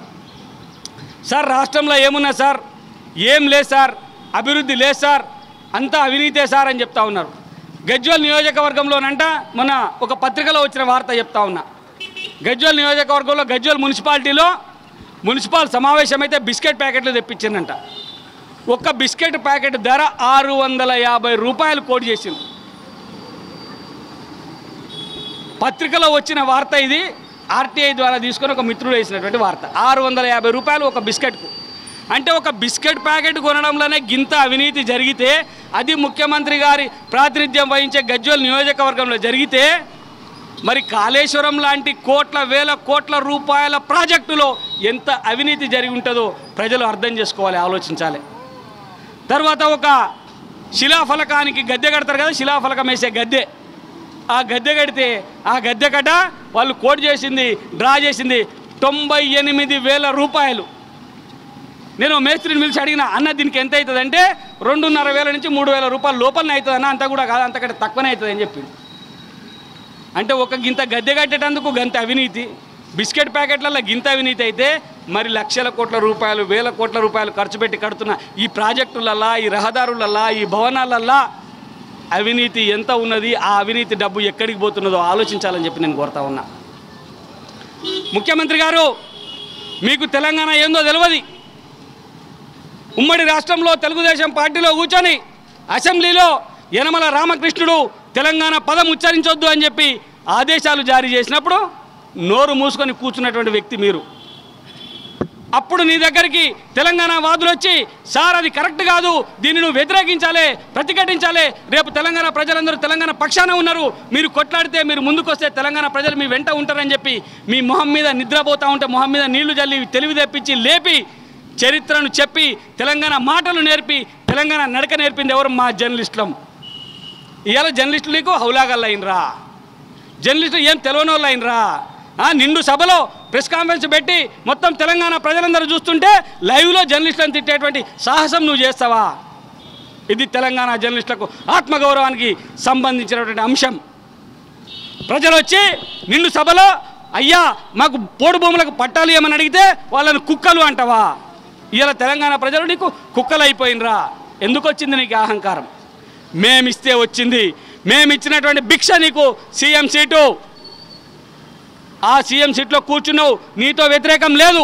సార్ రాష్ట్రంలో ఏమున్నా సార్, ఏం లేదు సార్, అభివృద్ధి లేదు సార్, అంతా అవినీతే సార్ అని చెప్తా ఉన్నారు. గజ్వేల్ నియోజకవర్గంలోనంట మొన్న ఒక పత్రికలో వచ్చిన వార్త చెప్తా ఉన్నా. గజ్వేల్ నియోజకవర్గంలో గజ్వేల్ మున్సిపాలిటీలో మున్సిపల్ సమావేశం అయితే బిస్కెట్ ప్యాకెట్లు తెప్పించిందంట. ఒక్క బిస్కెట్ ప్యాకెట్ ధర 650 రూపాయలు కోట్ చేసింది. పత్రికలో వచ్చిన వార్త ఇది. ఆర్టీఐ ద్వారా తీసుకొని ఒక మిత్రుడు వేసినటువంటి వార్త. 650 రూపాయలు ఒక బిస్కెట్కు. అంటే ఒక బిస్కెట్ ప్యాకెట్ కొనడంలోనే గింత అవినీతి జరిగితే, అది ముఖ్యమంత్రి గారి ప్రాతినిధ్యం వహించే గజ్వేల్ నియోజకవర్గంలో జరిగితే, మరి కాళేశ్వరం లాంటి వేల కోట్ల రూపాయల ప్రాజెక్టులో ఎంత అవినీతి జరిగి ఉంటుందో ప్రజలు అర్థం చేసుకోవాలి, ఆలోచించాలి. తర్వాత ఒక శిలాఫలకానికి గద్దె కడతారు కదా, శిలాఫలకం వేసే గద్దె, ఆ గద్దె కడితే ఆ గద్దె కట్ట వాళ్ళు కోట్ చేసింది, డ్రా చేసింది 98,000 రూపాయలు. నేను మేస్త్రిని పిలిచి అడిగిన, అన్న దీనికి ఎంత అవుతుంది అంటే 2,500 నుంచి 3,000 రూపాయలు లోపలనే అవుతుంది అన్న, అంతా కూడా కాదు, అంతకంటే తక్కువనే అవుతుంది అని చెప్పింది. అంటే ఒక గింత గద్దె కట్టేటందుకు గంత అవినీతి, బిస్కెట్ ప్యాకెట్లలో గింత అవినీతి అయితే, మరి లక్షల కోట్ల రూపాయలు, వేల కోట్ల రూపాయలు ఖర్చు పెట్టి కడుతున్న ఈ ప్రాజెక్టులల్లా, ఈ రహదారులల్లా, ఈ భవనాలల్లా అవినీతి ఎంత ఉన్నది, ఆ అవినీతి డబ్బు ఎక్కడికి పోతున్నదో ఆలోచించాలని చెప్పి నేను కోరుతా ఉన్నా. ముఖ్యమంత్రి గారు, మీకు తెలంగాణ ఏందో తెలియదు. ఉమ్మడి రాష్ట్రంలో తెలుగుదేశం పార్టీలో కూర్చొని అసెంబ్లీలో యనమల రామకృష్ణుడు తెలంగాణ పదం ఉచ్చరించొద్దు అని చెప్పి ఆదేశాలు జారీ చేసినప్పుడు నోరు మూసుకొని కూర్చున్నటువంటి వ్యక్తి మీరు. అప్పుడు నీ దగ్గరికి తెలంగాణ వాదులు వచ్చి, సార్ అది కరెక్ట్ కాదు, దీన్ని నువ్వు వ్యతిరేకించాలి, ప్రతిఘటించాలి, రేపు తెలంగాణ ప్రజలందరూ తెలంగాణ పక్షాన ఉన్నారు, మీరు కొట్లాడితే, మీరు ముందుకొస్తే తెలంగాణ ప్రజలు మీ వెంట ఉంటారని చెప్పి మీ మొహం మీద నిద్రపోతూ ఉంటే మొహం మీద నీళ్లు జల్లి తెలివి తెప్పించి లేపి చరిత్రను చెప్పి తెలంగాణ మాటలు నేర్పి తెలంగాణ నడక నేర్పింది ఎవరు? మా జర్నలిస్టులం. ఇవాళ జర్నలిస్టులు నీకు హౌలాగల్లు అయినరా, జర్నలిస్టులు ఏం తెలియని వాళ్ళు అయినరా. నిండు సభలో ప్రెస్ కాన్ఫరెన్స్ పెట్టి మొత్తం తెలంగాణ ప్రజలందరూ చూస్తుంటే లైవ్లో జర్నలిస్టులను తిట్టేటువంటి సాహసం నువ్వు చేస్తావా? ఇది తెలంగాణ జర్నలిస్టులకు ఆత్మగౌరవానికి సంబంధించినటువంటి అంశం. ప్రజలు వచ్చి నిండు సభలో అయ్యా మాకు పోడు భూములకు పట్టాలు ఏమని అడిగితే వాళ్ళని కుక్కలు అంటావా? ఇవాళ తెలంగాణ ప్రజలు నీకు కుక్కలు అయిపోయినరా. ఎందుకు వచ్చింది నీకు అహంకారం? మేమిస్తే వచ్చింది, మేమిచ్చినటువంటి భిక్ష నీకు సీఎం సీటు. ఆ సీఎం సీట్లో కూర్చున్నావు, నీతో వ్యతిరేకం లేదు.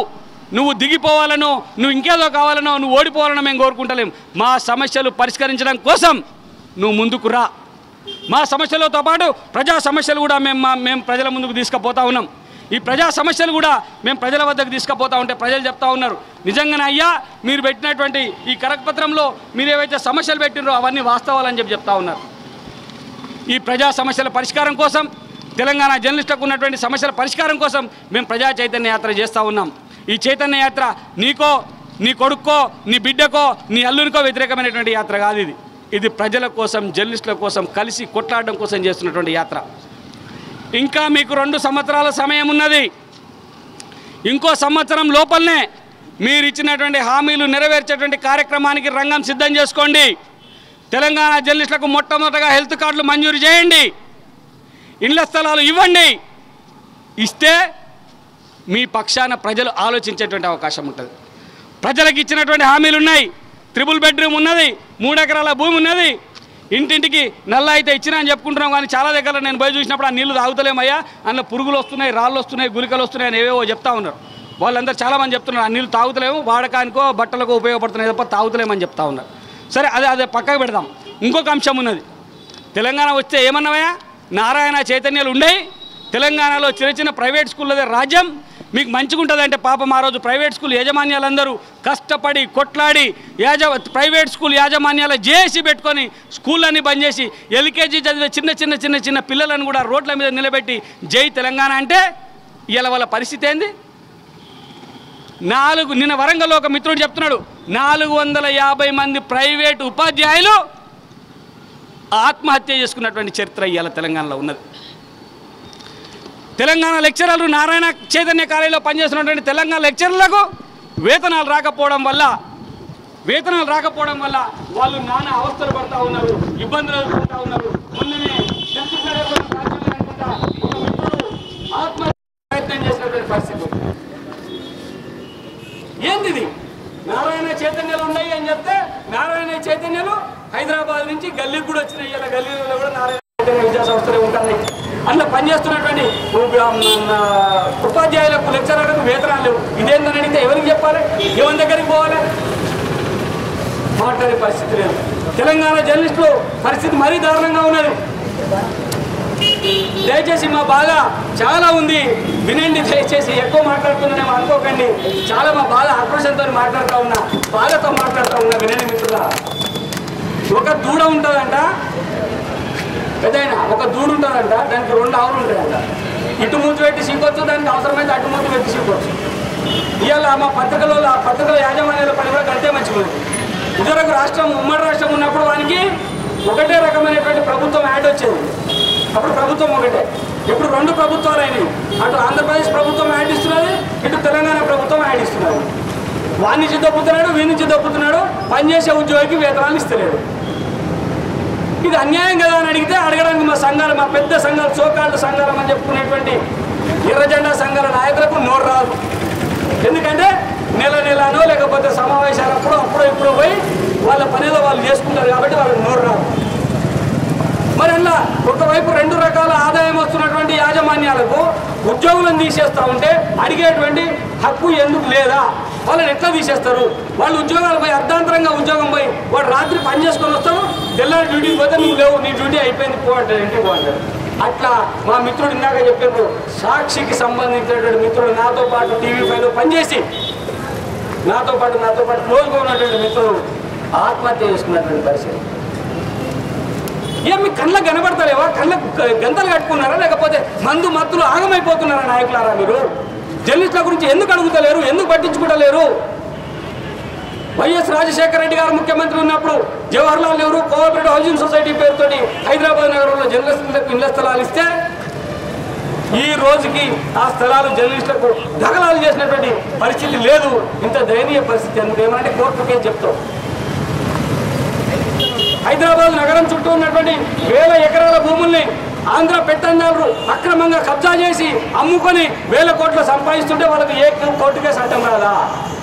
నువ్వు దిగిపోవాలనో, నువ్వు ఇంకేదో కావాలనో, నువ్వు ఓడిపోవాలనో మేము కోరుకుంటలేము. మా సమస్యలు పరిష్కరించడం కోసం నువ్వు ముందుకు రా. మా సమస్యలతో పాటు ప్రజా సమస్యలు కూడా మేము ప్రజల ముందుకు తీసుకుపోతా ఉన్నాం. ఈ ప్రజా సమస్యలు కూడా మేము ప్రజల వద్దకు తీసుకుపోతా ఉంటే ప్రజలు చెప్తా ఉన్నారు, నిజంగానే అయ్యా మీరు పెట్టినటువంటి ఈ కరపత్రంలో మీరు ఏవైతే సమస్యలు పెట్టినరో అవన్నీ వాస్తవాలని చెప్తా ఉన్నారు. ఈ ప్రజా సమస్యల పరిష్కారం కోసం, తెలంగాణ జర్నలిస్టులకు ఉన్నటువంటి సమస్యల పరిష్కారం కోసం మేము ప్రజా చైతన్య యాత్ర చేస్తూ ఉన్నాం. ఈ చైతన్య యాత్ర నీకో, నీ కొడుక్కో, నీ బిడ్డకో, నీ అల్లునికో వ్యతిరేకమైనటువంటి యాత్ర కాదు. ఇది ప్రజల కోసం, జర్నలిస్టుల కోసం కలిసి కొట్లాడడం కోసం చేస్తున్నటువంటి యాత్ర. ఇంకా మీకు 2 సంవత్సరాల సమయం ఉన్నది. ఇంకో సంవత్సరం లోపలనే మీరు ఇచ్చినటువంటి హామీలు నెరవేర్చేటువంటి కార్యక్రమానికి రంగం సిద్ధం చేసుకోండి. తెలంగాణ జర్నలిస్టులకు మొట్టమొదటగా హెల్త్ కార్డులు మంజూరు చేయండి, ఇళ్ల స్థలాలు ఇవ్వండి. ఇస్తే మీ పక్షాన ప్రజలు ఆలోచించేటువంటి అవకాశం ఉంటుంది. ప్రజలకు ఇచ్చినటువంటి హామీలు ఉన్నాయి. 3 బెడ్రూమ్ ఉన్నది, 3 ఎకరాల భూమి ఉన్నది, ఇంటింటికి నల్ల అయితే ఇచ్చినా అని చెప్పుకుంటున్నాం. కానీ చాలా దగ్గర నేను పోయి చూసినప్పుడు ఆ నీళ్లు తాగుతలేమయ్యా, అందులో పురుగులు వస్తున్నాయి, రాళ్ళు వస్తున్నాయి, గులికలు వస్తున్నాయి అని ఏవేవో చెప్తా ఉన్నారు. వాళ్ళందరూ చాలామంది చెప్తున్నారు ఆ నీళ్ళు తాగుతలేము, వాడకానికో బట్టలకో ఉపయోగపడుతున్నాయి తప్ప తాగుతలేమని చెప్తా ఉన్నారు. సరే, అదే పక్కకు పెడదాం. ఇంకొక అంశం ఉన్నది. తెలంగాణ వస్తే ఏమన్నావయ్యా, నారాయణ చైతన్యాలు ఉండేవి. తెలంగాణలో చిన్న ప్రైవేట్ స్కూళ్ళదే రాజ్యం. మీకు మంచిగా ఉంటుందంటే పాపం ఆ రోజు ప్రైవేట్ స్కూల్ యాజమాన్యాలందరూ కష్టపడి కొట్లాడి ప్రైవేట్ స్కూల్ యాజమాన్యాల జేఏసీ పెట్టుకొని స్కూళ్ళన్నీ బంద్ చేసి ఎల్కేజీ చదివే చిన్న పిల్లలను కూడా రోడ్ల మీద నిలబెట్టి జై తెలంగాణ అంటే ఇవాళ వాళ్ళ పరిస్థితి ఏంది? నిన్న వరంగల్లో ఒక మిత్రుడు చెప్తున్నాడు, 450 మంది ప్రైవేటు ఉపాధ్యాయులు ఆత్మహత్య చేసుకున్నటువంటి చరిత్ర ఇవాళ తెలంగాణలో ఉన్నది. తెలంగాణ లెక్చరర్లు నారాయణ చైతన్య కాలేజీలో పనిచేస్తున్నటువంటి తెలంగాణ లెక్చరర్లకు వేతనాలు రాకపోవడం వల్ల వాళ్ళు నానా అవస్థలు పడుతూ ఉన్నారు, ఇబ్బందులు ఎదుర్కొంటూ ఉన్నారు. మొన్ననే ఆత్మహత్య ప్రయత్నం చేసినటువంటి పరిస్థితి. ఏంటిది? నారాయణ చైతన్యాలు ఉన్నాయి అని చెప్తే నారాయణ చైతన్యాలు హైదరాబాద్ నుంచి గల్లీకి కూడా వచ్చినాయి. ఇలా గల్లీలో కూడా నారాయణ చైతన్య విద్యా సంస్థలే ఉంటాయి. అందులో పనిచేస్తున్నటువంటి ఉపాధ్యాయులకు, లెక్చరర్లకు వేతనాలు లేవు. ఇదేందని అడిగితే ఎవరికి చెప్పాలి? ఎవరి దగ్గరికి పోవాలి? మాట్లాడే పరిస్థితి లేదు. తెలంగాణ జర్నలిస్టులు పరిస్థితి మరీ దారుణంగా ఉన్నది. దయచేసి మా బాధ చాలా ఉంది. వినండి దయచేసి. ఎక్కువ మాట్లాడుతున్నానేమో అనుకోకండి. చాలా మా బాధ ఆక్రోషంతో మాట్లాడుతూ ఉన్నా, బాధతో మాట్లాడుతూ ఉన్నా. వినండి మిత్రులా, ఒక దూడ ఉంటుందంట పెద్దయినా, ఒక దూడు ఉంటుందంట, దానికి 2 ఆవులు ఉంటాయంట. ఇటు మూతి పెట్టి సీకొచ్చు, దానికి అవసరమైతే అటు మూతి పెట్టి సీకొచ్చు. ఇవాళ మా పత్రికల యాజమాన్యాల పని కూడా అంతే మంచిగా. ఇదివరకు రాష్ట్రం, ఉమ్మడి రాష్ట్రం ఉన్నప్పుడు వానికి ఒకటే రకమైనటువంటి ప్రభుత్వం యాడ్ వచ్చేది. అప్పుడు ప్రభుత్వం ఒకటే. ఇప్పుడు 2 ప్రభుత్వాలు అయినాయి. అటు ఆంధ్రప్రదేశ్ ప్రభుత్వం యాడ్ ఇస్తున్నది, ఇటు తెలంగాణ ప్రభుత్వం యాడ్ ఇస్తున్నది. వాడి నుంచి దొప్పుతున్నాడు, వీడి నుంచి దొప్పుతున్నాడు. పనిచేసే ఉద్యోగికి వేతనాలు ఇస్తలేడు. ఇది అన్యాయం కదా అని అడగడానికి మా సంఘాలు, మా పెద్ద సంఘాలు, సోకాళ్ళ సంఘాలు అని చెప్పుకునేటువంటి ఎర్ర జెండా సంఘాల నాయకులకు నోరు రాదు. ఎందుకంటే నెలనో లేకపోతే సమావేశాలప్పుడు ఇప్పుడు పోయి వాళ్ళ పనిలో వాళ్ళు చేసుకుంటారు కాబట్టి వాళ్ళకి నోరు రాదు. మరి అలా ఒకవైపు 2 రకాల ఆదాయం వస్తున్నటువంటి యాజమాన్యాలకు ఉద్యోగులను తీసేస్తూ ఉంటే అడిగేటువంటి హక్కు ఎందుకు లేదా? వాళ్ళని ఎట్లా తీసేస్తారు? వాళ్ళు ఉద్యోగాలు పోయి అర్ధాంతరంగా ఉద్యోగం పోయి వాడు రాత్రి పని చేసుకొని వస్తాడు, తెల్లారి డ్యూటీకి పోతే నువ్వు లేవు, నీ డ్యూటీ అయిపోయింది పో అంటారు, ఇంటికి పో అంటారు. అట్లా మా మిత్రుడు ఇందాక చెప్పారు, సాక్షికి సంబంధించినటువంటి మిత్రుడు నాతో పాటు TV5లో పనిచేసి నాతో పాటు క్లోజ్గా ఉన్నటువంటి మిత్రుడు ఆత్మహత్య చేసుకున్నటువంటి పరిస్థితి. ఏం మీ కళ్ళకు కనబడతలేవా? కళ్ళకు గంతలు కట్టుకున్నారా? లేకపోతే మందు మత్తులు ఆగమైపోతున్నారా నాయకులారా? మీరు జర్నలిస్టుల గురించి ఎందుకు అడుగుతలేరు? ఎందుకు పట్టించుకుంటలేరు? వైఎస్ రాజశేఖర రెడ్డి గారు ముఖ్యమంత్రి ఉన్నప్పుడు Jawaharlal Nehru cooperative housing society పేరుతోటి హైదరాబాద్ నగరంలో జర్నలిస్టులకు ఇళ్ల స్థలాలు ఇస్తే ఈ రోజుకి ఆ స్థలాలు జర్నలిస్టులకు దగలాలు చేసినటువంటి పరిస్థితి లేదు. ఇంత దయనీయ పరిస్థితి ఎందుకు? ఏమంటే కోర్టు కేసు చెప్తాం. హైదరాబాద్ నగరం చుట్టూ ఉన్నటువంటి 1000 ఎకరాల భూముల్ని ఆంధ్ర పెత్తందారులు అక్రమంగా కబ్జా చేసి అమ్ముకొని 1000 కోట్లు సంపాదిస్తుంటే వాళ్ళకి ఏ కోర్టు కేసు అడ్డం రాదా?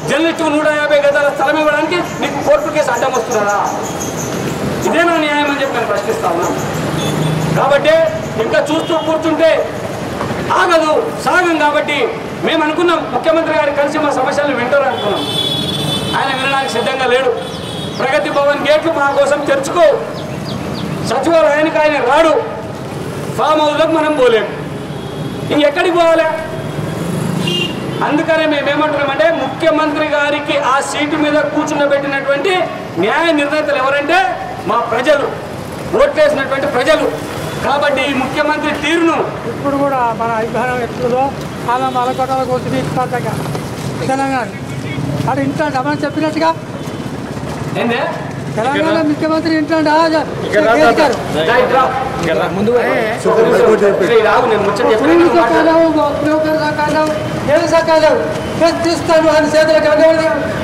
జర్నలిస్టుకు 150 గజాల స్థలం ఇవ్వడానికి నీకు కోర్టు కేసు అడ్డం వస్తున్నారా? ఇదేనా న్యాయం అని చెప్పి నేను ప్రశ్నిస్తా ఉన్నాను. కాబట్టి ఇంకా చూస్తూ కూర్చుంటే ఆగదు, సాగం. కాబట్టి మేము అనుకున్నాం ముఖ్యమంత్రి గారు కలిసి మా సమస్యలను వింటారు అనుకున్నాం. ఆయన వినడానికి సిద్ధంగా లేడు. ప్రగతి భవన్ గేట్లు మా కోసం తెరుచుకో, సచివాలయానికి ఆయన రాడు, ఫామ్ హౌస్లోకి మనం పోలేము, ఇంకెక్కడికి పోవాలి? అందుకనే మేమేమంటున్నామంటే ముఖ్యమంత్రి గారికి ఆ సీటు మీద కూర్చుండబెట్టినటువంటి న్యాయ నిర్ణేతలు ఎవరంటే మా ప్రజలు, ఓట్లేసినటువంటి ప్రజలు. కాబట్టి ఈ ముఖ్యమంత్రి తీరును ఇప్పుడు కూడా మన అభిప్రాయం ఎట్లుదో అలా మలకొట్టాల కోసం తీసుకుంటాగా తెలంగాణ అటు ఇంట్లో మనం చెప్పినట్టుగా తెలంగాణ ముఖ్యమంత్రి ఇంట్లో తీస్తాను అని చేతులకు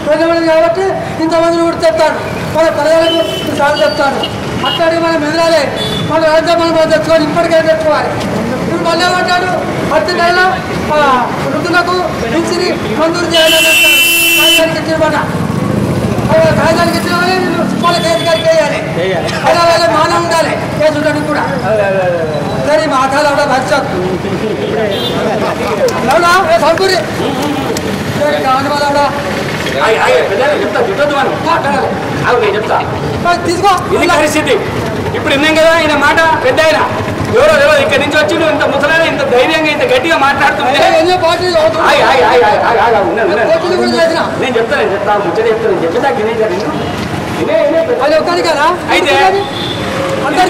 వెళ్ళబడింది కాబట్టి ఇంతమందిని కూడా చెప్తాను, మన ప్రజలకు చాలా చెప్తాను. అట్లాంటి మనం ఎదురాలి, మనం ఎంత మనం తెచ్చుకోవాలి, ఇప్పటికే తెచ్చుకోవాలి. ఇప్పుడు మళ్ళీ ఏమంటాడు, ప్రతి నెల వృద్ధులకు పెన్షన్ మంజూరు చేయాలని కాగితానికి ఇచ్చిన కాగితానికి ఇచ్చిన వాళ్ళ కేసు గారికి వేయాలి. అలా వాళ్ళ మానం ఉండాలి కేసు ఉండడానికి కూడా. సరే మా అకాల భవిష్యత్తు సంపూరి తీసుకో. ఇది పరిస్థితి. ఇప్పుడు విన్నాం కదా ఆయన మాట. పెద్ద ఆయన ఎవరో ఇక్కడి నుంచి వచ్చి నువ్వు ఇంత ముసలాగా ఇంత ధైర్యంగా ఇంత గట్టిగా మాట్లాడుతుంటే నేను చెప్తాను ముచ్చట చెప్తాను చెప్తా అయితే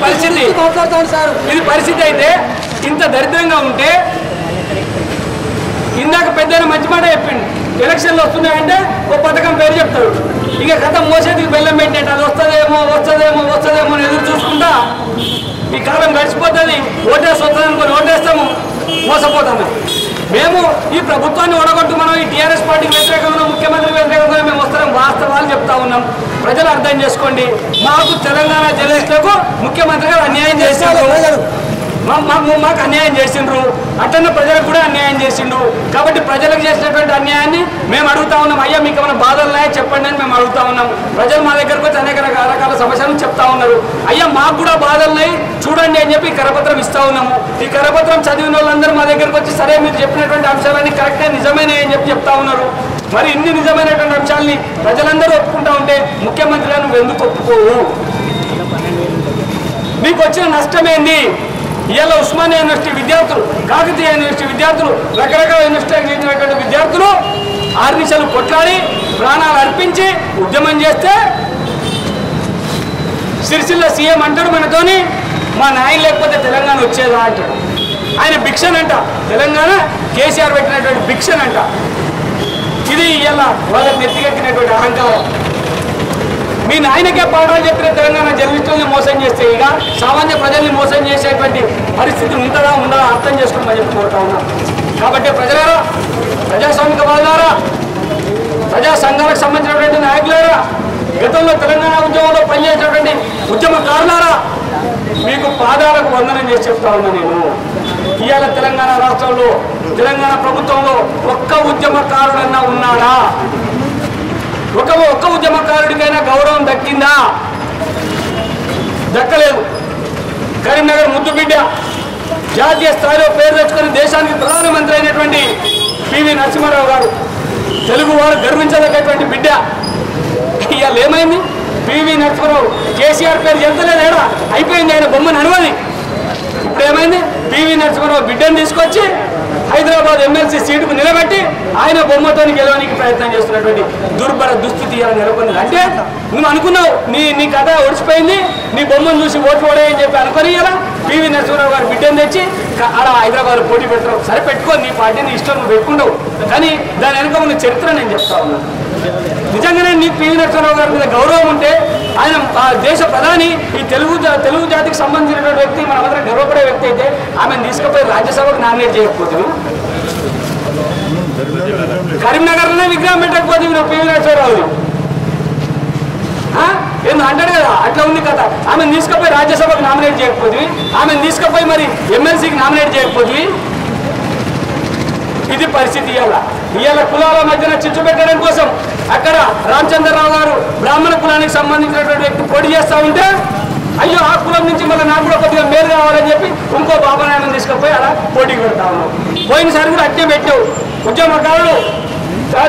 పరిస్థితి ఇది పరిస్థితి. అయితే ఇంత దరిద్రంగా ఉంటే ఇందాక పెద్ద మంచి మాట చెప్పిండు, ఎలక్షన్లు వస్తున్నాయంటే ఓ పథకం పేరు చెప్తాడు, ఇక కథ మోసేదికి బెల్లం పెట్టినట్టు అది వస్తుందేమో అని ఎదురు చూసుకుంటా ఈ కాలం గడిచిపోతుంది. వస్తుంది అనుకుని ఓటేస్తాము, మోసపోతాము. మేము ఈ ప్రభుత్వాన్ని ఓడగొట్టు మనం ఈ టీఆర్ఎస్ పార్టీకి వ్యతిరేకంగా ముఖ్యమంత్రికి వ్యతిరేకంగా మేము వస్తాం. వాస్తవాలు చెప్తా ఉన్నాం, ప్రజలు అర్థం చేసుకోండి. మాకు తెలంగాణ జర్నలిస్టులకు ముఖ్యమంత్రి గారు అన్యాయం చేశారు, మాకు అన్యాయం చేసిండ్రు, అట్లనే ప్రజలకు కూడా అన్యాయం చేసిండు. కాబట్టి ప్రజలకు చేసినటువంటి అన్యాయాన్ని మేము అడుగుతా ఉన్నాం. అయ్యా మీకు ఏమైనా బాధలు ఉన్నాయో చెప్పండి అని మేము అడుగుతా ఉన్నాం. ప్రజలు మా దగ్గరకు వచ్చి అనేక రకాల సమస్యలను చెప్తా ఉన్నారు. అయ్యా మాకు కూడా బాధలు ఉన్నాయి చూడండి అని చెప్పి కరపత్రం ఇస్తా ఉన్నాము. ఈ కరపత్రం చదివిన వాళ్ళందరూ మా దగ్గరకు వచ్చి సరే మీరు చెప్పినటువంటి అంశాలన్నీ కరెక్టే నిజమేనే అని చెప్తా ఉన్నారు. మరి ఇన్ని నిజమైనటువంటి అంశాలని ప్రజలందరూ ఒప్పుకుంటా ఉంటే ముఖ్యమంత్రి గారు నువ్వు ఎందుకు ఒప్పుకోవు? మీకు వచ్చిన నష్టమేంది? ఇవాళ ఉస్మానియా యూనివర్సిటీ విద్యార్థులు, కాకతీయ యూనివర్సిటీ విద్యార్థులు, రకరకాల యూనివర్సిటీలకు చెందినటువంటి విద్యార్థులు ఆర్నిషలు కొట్లాడి ప్రాణాలు అర్పించి ఉద్యమం చేస్తే సిరిసిల్ల సీఎం అంటాడు మనతోని, మా నాయన లేకపోతే తెలంగాణ వచ్చేదా అంటాడు. ఆయన భిక్షన్ అంట, తెలంగాణ కేసీఆర్ పెట్టినటువంటి భిక్షన్ అంట. ఇది ఇలా వాళ్ళకి నెత్తికెక్కినటువంటి అహంకారం. మీ నాయనకే పాఠాలు చెప్పిన తెలంగాణ జర్నలిస్టుల్ని మోసం చేస్తే ఇక సామాన్య ప్రజల్ని మోసం చేసేటువంటి పరిస్థితి ఉంటుందా ఉండదా అర్థం చేసుకోమని చెప్పి కోరుతా ఉన్నాం. కాబట్టి ప్రజలారా, ప్రజాస్వామికవాదులారా, ప్రజా సంఘాలకు సంబంధించినటువంటి నాయకులారా, గతంలో తెలంగాణ ఉద్యమంలో పనిచేసినటువంటి ఉద్యమకారులారా, మీకు పాదాలకు వందనం చేసి చెప్తా ఉన్నా నేను. ఇవాళ తెలంగాణ రాష్ట్రంలో, తెలంగాణ ప్రభుత్వంలో ఒక్క ఉద్యమకారుడన్నా ఉన్నాడా? ఒక్క ఉద్యమకారుడికైనా గౌరవం దక్కిందా? దక్కలేదు. కరీంనగర్ ముద్దుబిడ్డ, జాతీయ స్థాయిలో పేరు తెచ్చుకొని దేశానికి ప్రధానమంత్రి అయినటువంటి పివి నరసింహారావు గారు, తెలుగువారు గర్వించదగ్గటువంటి బిడ్డ. ఇవాళ ఏమైంది? పివి నరసింహారావు కేసీఆర్ పేరు చెప్తలేదా? అయిపోయింది, ఆయన బొమ్మ నడవది. ఇప్పుడు ఏమైంది? పివి నరసింహారావు బిడ్డను తీసుకొచ్చి హైదరాబాద్ ఎమ్మెల్సీ సీటుకు నిలబెట్టి ఆయన బొమ్మతో గెలవడానికి ప్రయత్నం చేస్తున్నటువంటి దుర్భర దుస్థితి ఇలా నెలకొన్నది. అంటే నువ్వు అనుకున్నావు నీ కథ ఒడిచిపోయింది, నీ బొమ్మను చూసి ఓట్లు ఓడేయని చెప్పి అనుకొని ఇలా పివి నరసింహారావు గారు బిడ్డను తెచ్చి అలా హైదరాబాద్ పోటీ పెడతావు. సరే పెట్టుకో, నీ పార్టీ నీ ఇష్టం, నువ్వు పెట్టుకుంటావు. కానీ దాని వెనుక ఉన్న చరిత్ర నేను చెప్తా ఉన్నాను. నిజంగానే నీకు పివి నరసింహారావు గారి మీద గౌరవం ఉంటే, ఆయన దేశ ప్రధాని, ఈ తెలుగు జాతికి సంబంధించినటువంటి వ్యక్తి, మన అందరం గర్వపడే వ్యక్తి అయితే ఆమెను తీసుకుపోయి రాజ్యసభకు నామినేట్ చేయకపోతుంది. కరీంనగర్లోనే విగ్రహం పెట్టకపోతే నువ్వు పివి నరసింహారావు ఏందో అంటాడు కదా, అట్లా ఉంది కథ. ఆమెను తీసుకుపోయి రాజ్యసభకు నామినేట్ చేయకపోతే, ఆమెను తీసుకుపోయి మరి ఎమ్మెల్సీకి నామినేట్ చేయకపోతే, ఇది పరిస్థితి. ఇవాళ కులాల మధ్యన చిచ్చు పెట్టడం కోసం అక్కడ రామచంద్రరావు గారు బ్రాహ్మణ కులానికి సంబంధించినటువంటి వ్యక్తి పోటీ చేస్తూ ఉంటే, అయ్యో ఆ కులం నుంచి మళ్ళీ నాకు కూడా కొద్దిగా మేలు కావాలని చెప్పి ఇంకో బాబానాయనం తీసుకుపోయి అలా పోటీకి పెడతా ఉన్నావు. పోయినసారి కూడా అట్టే పెట్టావు. ఉద్యమకారుడు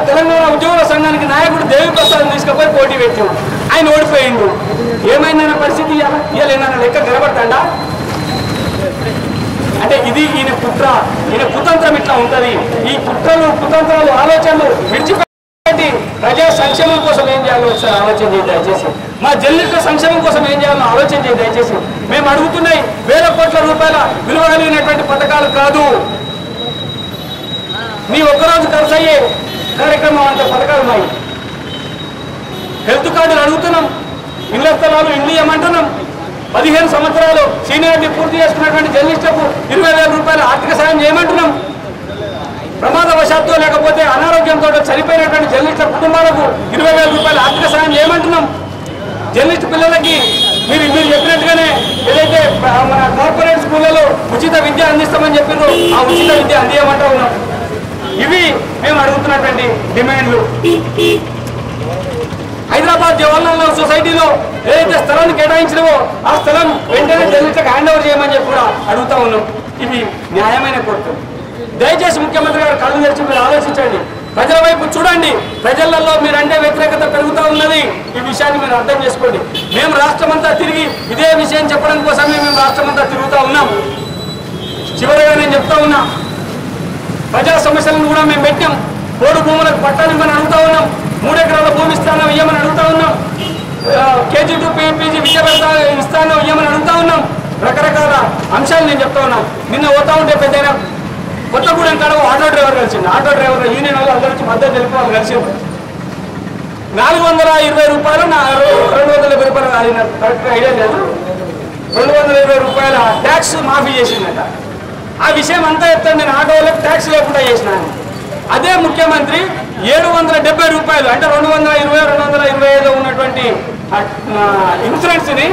తెలంగాణ ఉద్యోగుల సంఘానికి నాయకుడు దేవి ప్రసాద్ తీసుకుపోయి పోటీ పెట్టావు, ఆయన ఓడిపోయిండు. ఏమైందన్న పరిస్థితి ఇవాళ ఏమైనా లెక్క నిలబడతాడా? అంటే ఇది ఈయన కుట్ర, ఈయన కుతంత్రం ఇట్లా ఉంటుంది. ఈ కుట్రలు, కుతంత్రాలు, ఆలోచనలు విడిచిపెట్టి ప్రజా సంక్షేమం కోసం ఏం చేయాలో ఒకసారి ఆలోచన చేయి దయచేసి. మా జర్నలిస్టుల సంక్షేమం కోసం ఏం చేయాలో ఆలోచన చేయి దయచేసి. మేము అడుగుతున్నాయి వేల కోట్ల రూపాయల విలువ కలిగినటువంటి పథకాలు కాదు. నీ ఒక్కరోజు ఖర్చు అయ్యే కార్యక్రమం అంత పథకాలు ఉన్నాయి. హెల్త్ కార్డులు అడుగుతున్నాం, ఇళ్ల స్థలాలు ఇండ్లు ఇవ్వమంటున్నాం. 15 సంవత్సరాలు సీనియారిటీ పూర్తి చేసుకున్నటువంటి జర్నలిస్టులకు 20,000 రూపాయల ఆర్థిక సాయం చేయమంటున్నాం. ప్రమాదవశాత్తు లేకపోతే అనారోగ్యంతో చనిపోయినటువంటి జర్నలిస్టుల కుటుంబాలకు 20,000 రూపాయల ఆర్థిక సాయం చేయమంటున్నాం. జర్నలిస్టు పిల్లలకి మీరు చెప్పినట్టుగానే ఏదైతే మన కార్పొరేట్ స్కూళ్ళలో ఉచిత విద్య అందిస్తామని చెప్పిందో ఆ ఉచిత విద్య అందియమంటూ ఉన్నాం. ఇవి మేము అడుగుతున్నటువంటి డిమాండ్లు. హైదరాబాద్ జవహర్లాల్ నెహ్రూ సొసైటీలో ఏదైతే స్థలాన్ని కేటాయించినవో ఆ స్థలం వెంటనే జర్నలిస్టులకు హ్యాండ్ ఓవర్ చేయమని చెప్పి కూడా అడుగుతా ఉన్నాం. ఇవి న్యాయమైన కోరికలు. దయచేసి ముఖ్యమంత్రి గారు కళ్ళు తెరిచి మీరు ఆలోచించండి, ప్రజల వైపు చూడండి. ప్రజలలో మీరంటే వ్యతిరేకత పెరుగుతూ ఉన్నది. ఈ విషయాన్ని మీరు అర్థం చేసుకోండి. మేము రాష్ట్రమంతా తిరిగి ఇదే విషయం చెప్పడం కోసమే మేము రాష్ట్రమంతా తిరుగుతూ ఉన్నాం. చివరిగా నేను చెప్తా ఉన్నా, ప్రజా సమస్యలను కూడా మేము పెట్టాం. పోడు భూములకు పట్టానిమ్మని అడుగుతా ఉన్నాం. 3 ఎకరాల భూమి ఇస్తానం ఇవ్వమని అడుగుతా ఉన్నాం. KG to PG విద్య ఇస్తానం ఇవ్వమని అడుగుతా ఉన్నాం. రకరకాల అంశాలు నేను చెప్తా ఉన్నాం. నిన్న పోతా ఉంటే పెద్ద కొత్తగూడెం కాడ ఆటో డ్రైవర్ కలిసింది. ఆటో డ్రైవర్ యూనియన్ వాళ్ళు అందరూ వచ్చి మద్దతు తెలిపి వాళ్ళు కలిసింది. 420 రూపాయలు 220 రూపాయలు కాదు, కరెక్ట్గా ఐడియా లేదు, 220 రూపాయల ట్యాక్స్ మాఫీ చేసిందట. ఆ విషయం అంతా చెప్తాను నేను. ఆటో వాళ్ళకి ట్యాక్స్ లేకుండా చేసినాను. అదే ముఖ్యమంత్రి 770 రూపాయలు అంటే 220-225 ఉన్నటువంటి ఇన్సూరెన్స్ ని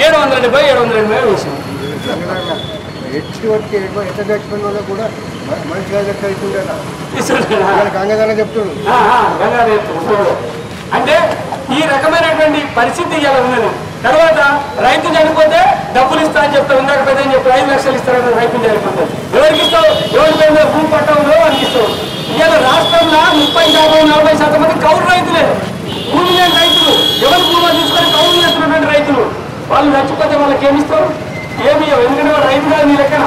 770 వేసింది. అంటే ఈ రకమైనటువంటి పరిస్థితి ఇలా ఉన్నది. తర్వాత రైతు చనిపోతే డబ్బులు ఇస్తా అని చెప్తావు. ఇందాక పెద్ద చెప్పి 5 లక్షలు ఇస్తారని రైతు చనిపోతే ఎవరికి ఇస్తావు? ఎవరి పేరు భూమి పట్టా ఉందో వాళ్ళకి ఇస్తావు. ఇవాళ రాష్ట్రంలో 30-40% మంది కౌలు రైతులే, భూమి లేని రైతులు. ఎవరు భూమి తీసుకొని కౌలు చేస్తున్నటువంటి రైతులు. వాళ్ళు చచ్చిపోతే వాళ్ళకి ఏమిస్తారు? ఏమి ఎందుకంటే వాడు రైతు కాదు నీ లెక్కన.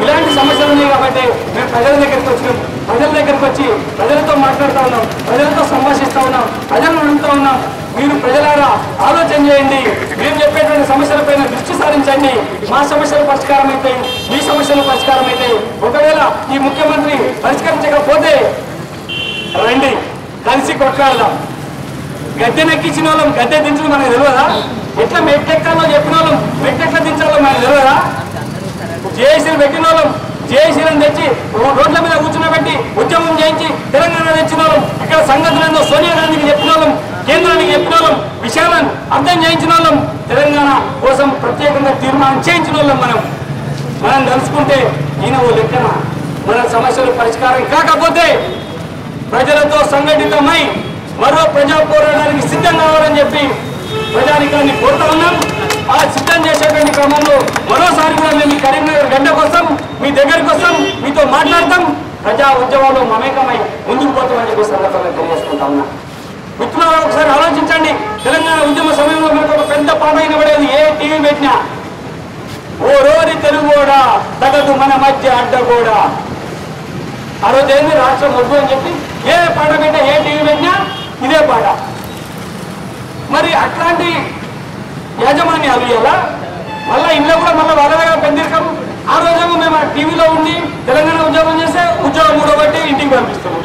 ఇలాంటి సమస్యలు ఉన్నాయి కాబట్టి మేము ప్రజల దగ్గరికి వచ్చినాం. ప్రజల దగ్గరికి వచ్చి ప్రజలతో మాట్లాడుతూ ఉన్నాం, ప్రజలతో సంభాషిస్తూ ఉన్నాం, ప్రజలను అడుగుతూ ఉన్నాం. మీరు ప్రజలారా ఆలోచన చేయండి, మేము చెప్పేటువంటి సమస్యలపైన దృష్టి సారించండి. మా సమస్యలు పరిష్కారం అవుతాయి, మీ సమస్యలు పరిష్కారం అవుతాయి. ఒకవేళ ఈ ముఖ్యమంత్రి పరిష్కరించకపోతే రండి కలిసి కొట్లాడదాం. గద్దెనెక్కించిన వాళ్ళం గద్దె దించడం మనకు తెలియదా? ఎట్లా మెట్టెక్కాలో చెప్పిన వాళ్ళం మెట్టెట్లా దించాలో మనకు తెలియదా? జేఏసీలు పెట్టిన వాళ్ళం జేఏసీలను తెచ్చి రోడ్ల మీద కూర్చున్నబెట్టి ఉద్యమం చేయించి తెలంగాణ తెచ్చిన వాళ్ళం. ఇక్కడ సంగతులేందో సోనియా గాంధీకి చెప్పిన వాళ్ళం, కేంద్రానికి చెప్పిన వాళ్ళం, విషయాలను అర్థం చేయించిన వాళ్ళం, తెలంగాణ కోసం ప్రత్యేకంగా తీర్మానం చేయించిన వాళ్ళం. మనం తెలుసుకుంటే ఈయన ఓ లెక్కన మన సమస్యలు పరిష్కారం కాకపోతే ప్రజలతో సంఘటితమై మరో ప్రజా పోరాటానికి సిద్ధం కావాలని చెప్పి ప్రజానికాన్ని కోరుతా ఉన్నాం. ఆ సిద్ధం చేసేటువంటి క్రమంలో మరోసారి కూడా మేము కరీంనగర్ గడ్డ కోసం మీ దగ్గరికి వస్తాం, మీతో మాట్లాడతాం, ప్రజా ఉద్యమంలో మమేకమై ముందుకు పోతామని చెప్పి సందర్భంగా తెలియజేసుకుంటా ఉన్నా. మిత్రులారా ఒకసారి ఆలోచించండి. తెలంగాణ ఉద్యమ సమయంలో మనకు ఒక పెద్ద పాట వినబడేది. ఏ టీవీ పెట్టినా ఓ రోరి తెలుగోడా తగదు మన మధ్య అడ్డగోడా. ఆ రోజు ఏంది రాష్ట్రం వద్దు అని చెప్పి ఏ పాట పెట్టినా ఏ టీవీ పెట్టినా ఇదే పాట. మరి అట్లాంటి యాజమాన్యాలు ఇలా మళ్ళీ ఇంట్లో కూడా మళ్ళీ వాళ్ళ దగ్గర పెద్దరికం. ఆ రోజేమో మేము టీవీలో ఉండి తెలంగాణ ఉద్యోగం చేస్తే ఉద్యోగం కూడబట్టి ఇంటికి పంపిస్తాము.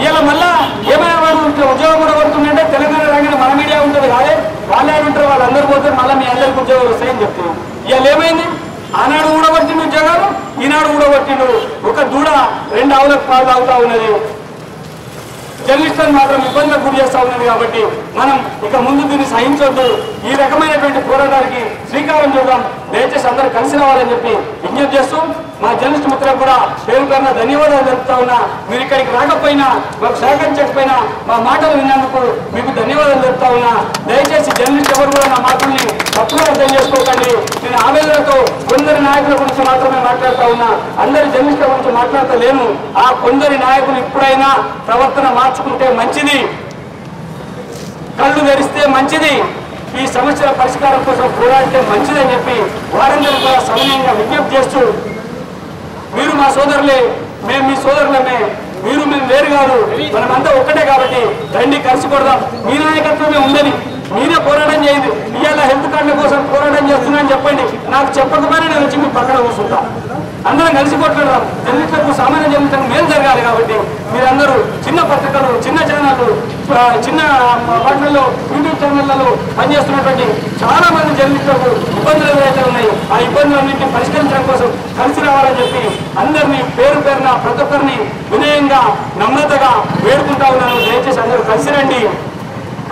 ఇలా మళ్ళా ఏమైనా వాడు ఉద్యోగం కూడబడుతుందంటే తెలంగాణ రాగానే మన మీడియా ఉంటుంది కాదే, వాళ్ళే ఉంటారు, వాళ్ళందరూ పోతే మళ్ళీ మీ అందరికి ఉద్యోగాలు వస్తాయని చెప్తున్నాం. ఇవాళ ఏమైంది? ఆనాడు కూడబట్టిండు ఉద్యోగాలు, ఈనాడు కూడబట్టిండు. ఒక దూడ 2 ఆవులకు పాలు తాగుతా ఉన్నది. జర్నలిస్టులను మాత్రం ఇబ్బందులకు గురి చేస్తా ఉన్నది. కాబట్టి మనం ఇక ముందు దీన్ని సహించొద్దు. ఈ రకమైనటువంటి పోరాటానికి శ్రీకారం చూద్దాం. దయచేసి అందరూ కలిసి రావాలని చెప్పి విజ్ఞప్తి చేస్తూ మా జర్నలిస్ట్ మిత్రులకు కూడా పేరు పేరున ధన్యవాదాలు తెలుపుతా ఉన్నా. మీరు ఇక్కడికి రాకపోయినా మాకు సహకరించకపోయినా మా మాటలు విన్నందుకు మీకు ధన్యవాదాలు తెలుపుతా ఉన్నా. దయచేసి జర్నలిస్ట్ ఎవరు కూడా నా మాటల్ని తప్పుగా అర్థం చేసుకోకండి. నేను ఆవేదనతో కొందరి నాయకుల గురించి మాత్రమే మాట్లాడుతూ ఉన్నా, అందరి జర్నలిస్టుల గురించి మాట్లాడతలేను. ఆ కొందరి నాయకులు ఇప్పుడైనా ప్రవర్తన మార్చుకుంటే మంచిది, కళ్ళు తెరిస్తే మంచిది, ఈ సమస్యల పరిష్కారం కోసం పోరాడితే మంచిదని చెప్పి వారందరూ కూడా సమన్వయంగా విజ్ఞప్తి చేస్తూ, మీరు మా సోదరులే, మేము మీ సోదరులమే, మీరు మేము వేరు కాదు, మనమంతా ఒక్కటే. కాబట్టి రండి కలిసి కొడదాం. మీ నాయకత్వమే ఉందని మీరే పోరాటం చేయండి. ఇవాళ హెల్త్ కార్డుల కోసం పోరాటం చేస్తున్నానని చెప్పండి. నాకు చెప్పకపోయినా నేను వచ్చి మీ పక్కన కూర్చుంటా. అందరం కలిసి కొట్లాడదాం. జర్నలిస్టులకు సామాన్య జర్నలిస్టులకు మేలు జరగాలి. కాబట్టి మీరందరూ చిన్న పత్రికలు, చిన్న ఛానళ్ళు, చిన్న వాటిల్లో యూట్యూబ్ ఛానళ్లలో పనిచేస్తున్నటువంటి చాలా మంది జర్నలిస్టులకు ఇబ్బందులు ఏదైతే ఉన్నాయి, ఆ ఇబ్బందులన్నింటినీ పరిష్కరించడం కోసం కలిసి రావాలని చెప్పి అందరినీ పేరు పేరున ప్రతి ఒక్కరిని వినయంగా నమ్రతగా వేడుకుంటా ఉన్నాను. దయచేసి అందరూ కలిసి రండి.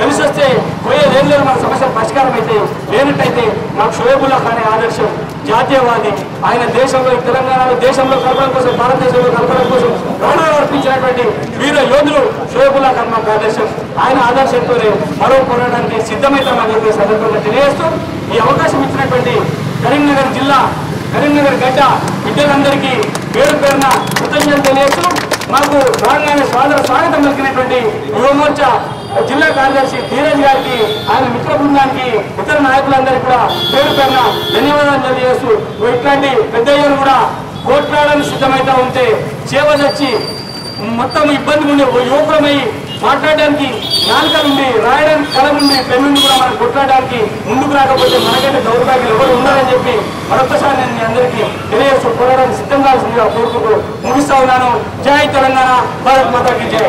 కలిసి వస్తే పోయేదేం లేదు, మన సమస్యలు పరిష్కారం అయితే. లేనట్టయితే మాకు షోయబుల్లా ఖాన్ ఆదర్శం, జాతీయవాది. ఆయన దేశంలో తెలంగాణలో దేశంలో కలపడం కోసం, భారతదేశంలో కలపడం కోసం ప్రాణాలు అర్పించినటువంటి వీర యోధులు షోయబుల్లా ఖాన్ మాకు ఆదర్శం. ఆయన ఆదర్శంతోనే మరో పోరాటానికి సిద్ధమవుతామని చెప్పి సందర్భంగా తెలియజేస్తూ ఈ అవకాశం ఇచ్చినటువంటి కరీంనగర్ జిల్లా, కరీంనగర్ గడ్డ బిడ్డలందరికీ పేరు పేరున కృతజ్ఞతలు తెలియజేస్తూ మాకు రాగానే స్వాగతం పలికినటువంటి యువమోర్చా జిల్లా కార్యదర్శి ధీరజ్ గారికి, ఆయన మిత్ర బృందానికి, ఇతర నాయకులందరికీ కూడా పేరు పేరున ధన్యవాదాలు తెలియజేస్తూ ఇట్లాంటి పెద్దయ్యలు కూడా కోట్లాడని సిద్ధమైతా ఉంటే చేవదచ్చి మొత్తం ఇబ్బంది ఉండే యువకులమై మాట్లాడడానికి నాలుకలుండి, రాయడానికి కలముండి, పెన్నుండి కూడా మనం కొట్లాడడానికి ముందుకు రాకపోతే మనకంటే దౌర్భాగ్యం ఎవరు ఉన్నారని చెప్పి మరొకసారి నేను మీ అందరికీ తెలియజేస్తూ పోరాడానికి సిద్ధం కావాల్సిందిగా కోరుకుంటూ ముగిస్తా ఉన్నాను. జై తెలంగాణ, భారత్ మాతాకి జై.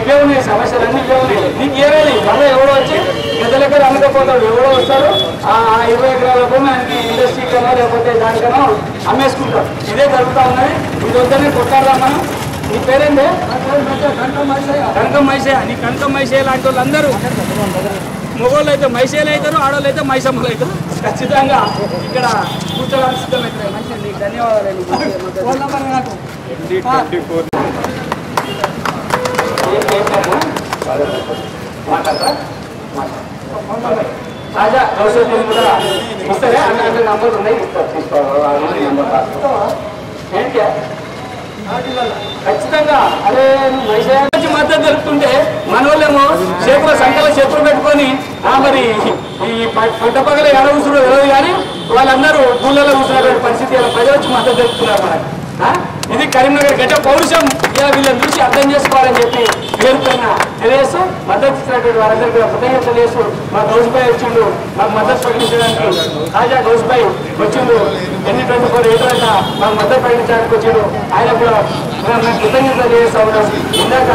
ఇవే సమస్యలన్నీ ఇవే ఉన్నాయి. నీకు ఏమేమి మళ్ళీ ఎవడో వచ్చి పెద్ద లెక్కలు అమ్మకపోతాడు, ఎవడో వస్తాడు ఆ 20 ఎకరాల భూమి ఆయనకి ఇండస్ట్రీకనో లేకపోతే దానికనో అమ్మేసుకుంటాడు. ఇదే జరుగుతూ ఉన్నది. ఇది వద్దనే కొట్టాడదాం మనం. నీ పేరేందే? కనకం మైసయ్య. నీ కనకం మైసయ్య లాంటి వాళ్ళందరూ మొగోళ్ళు అయితే మైసేలు అవుతారు, ఆడవాళ్ళు అయితే మైసమ్మలు అవుతారు. ఖచ్చితంగా ఇక్కడ కూర్చోడానికి సిద్ధమవుతారు. మంచిది, నీకు ధన్యవాదాలు. తాజా గౌసీ కూడా ఇస్తారే అన్న నంబర్ ఉన్నాయి, ఇస్తారు తీసుకోవాలి. ఏంటి ఖచ్చితంగా అదే వైశాఖి మద్దతు తెలుపుతుంటే మన వాళ్ళేమో చేతుల సంఖ్యలో చేతులు పెట్టుకొని మరి ఈ పంట పగల ఎడవుసుడు తెలియదు కానీ వాళ్ళందరూ ఊళ్ళలో కూర్చున్నటువంటి పరిస్థితి ఇలా ప్రజలు వచ్చి మద్దతు తెలుపుతున్నారు మనకి. ఇది కరీంనగర్ గడ్డ పౌరుషం ఇలా వీళ్ళని చూసి అర్థం చేసుకోవాలని చెప్పి పేరుతున్న తెలియజేస్తూ మద్దతు ఇచ్చినటువంటి వారందరికీ కూడా కృతజ్ఞతలు తెలియజేస్తూ మా గౌస్బాయ్ వచ్చిండు మాకు మద్దతు ప్రకటించడానికి తాజా గౌస్బాయ్ వచ్చిండు N24 ఎదురంట మాకు మద్దతు ప్రకటించడానికి వచ్చిండు ఆయన కూడా మేము కృతజ్ఞతలు తెలియజేస్తా ఉన్నాం. ఇందాక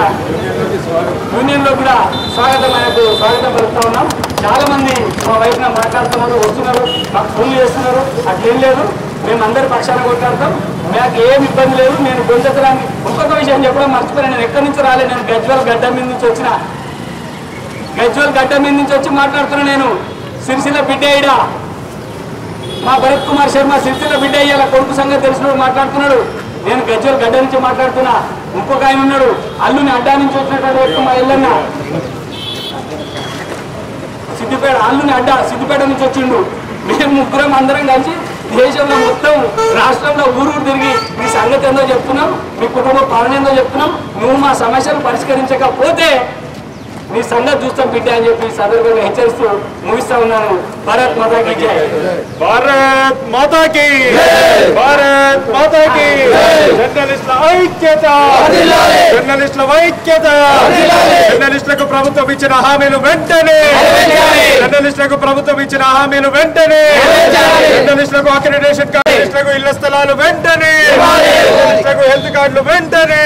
యూనియన్ లో కూడా ఆయనకు స్వాగతం పలుకుతా ఉన్నాం. చాలా మంది మా వైపున మాట్లాడుతున్నారు, వస్తున్నారు, మాకు ఫోన్లు చేస్తున్నారు. అట్లేం లేదు, మేము అందరి పక్షాన కొట్లాడతాం, నాకు ఏమి ఇబ్బంది లేదు. నేను గొంతెత్తడానికి ఇంకొక విషయం చెప్పడం మర్చిపోయాను. నేను ఎక్కడి నుంచి రాలేదు, నేను గజ్వేల్ గడ్డ మీద నుంచి వచ్చిన. గజ్వేల్ గడ్డ మీద నుంచి వచ్చి మాట్లాడుతున్నా. నేను సిరిసిల్ల బిడ్డ ఈడ మా భరత్ కుమార్ శర్మ సిరిసిల్ల బిడ్డ అయ్యేలా కొడుకు సంగతి తెలిసినప్పుడు మాట్లాడుతున్నాడు. నేను గజ్వేల్ గడ్డ నుంచి మాట్లాడుతున్నా. ఇంకొక ఆయన ఉన్నాడు, అల్లుని అడ్డా నుంచి వచ్చినటువంటి వ్యక్తి మా ఇల్లన్న సిద్దిపేట, అల్లుని అడ్డా సిద్దిపేట నుంచి వచ్చిండు. మేము ముగ్గురం అందరం కలిసి దేశంలో మొత్తం రాష్ట్రంలో ఊరు తిరిగి మీ సంగతి ఏందో చెప్తున్నాం, మీ కుటుంబ పాలన ఏందో చెప్తున్నాం. నువ్వు మా సమస్యలు పరిష్కరించకపోతే నీ సంగతి చూస్తాం బిడ్డ అని చెప్పి సందర్భంగా హెచ్చరిస్తూ ముగిస్తా ఉన్నాను. భారత్ మాతాకి జై. భారత్ మాతాకి, భారత్ మాతాకి. జర్నలిస్టుల ఐక్యత, జర్నలిస్టుల ఐక్యత. జర్నలిస్టులకు ప్రభుత్వం ఇచ్చిన హామీలు వెంటనే, జర్నలిస్టులకు ప్రభుత్వం ఇచ్చిన హామీలు వెంటనే, జర్నలిస్టులకు అక్రిడిటేషన్ కార్డు, జర్నలిస్టులకు ఇళ్ల స్థలాలు వెంటనే, జర్నలిస్టులకు హెల్త్ కార్డులు వెంటనే,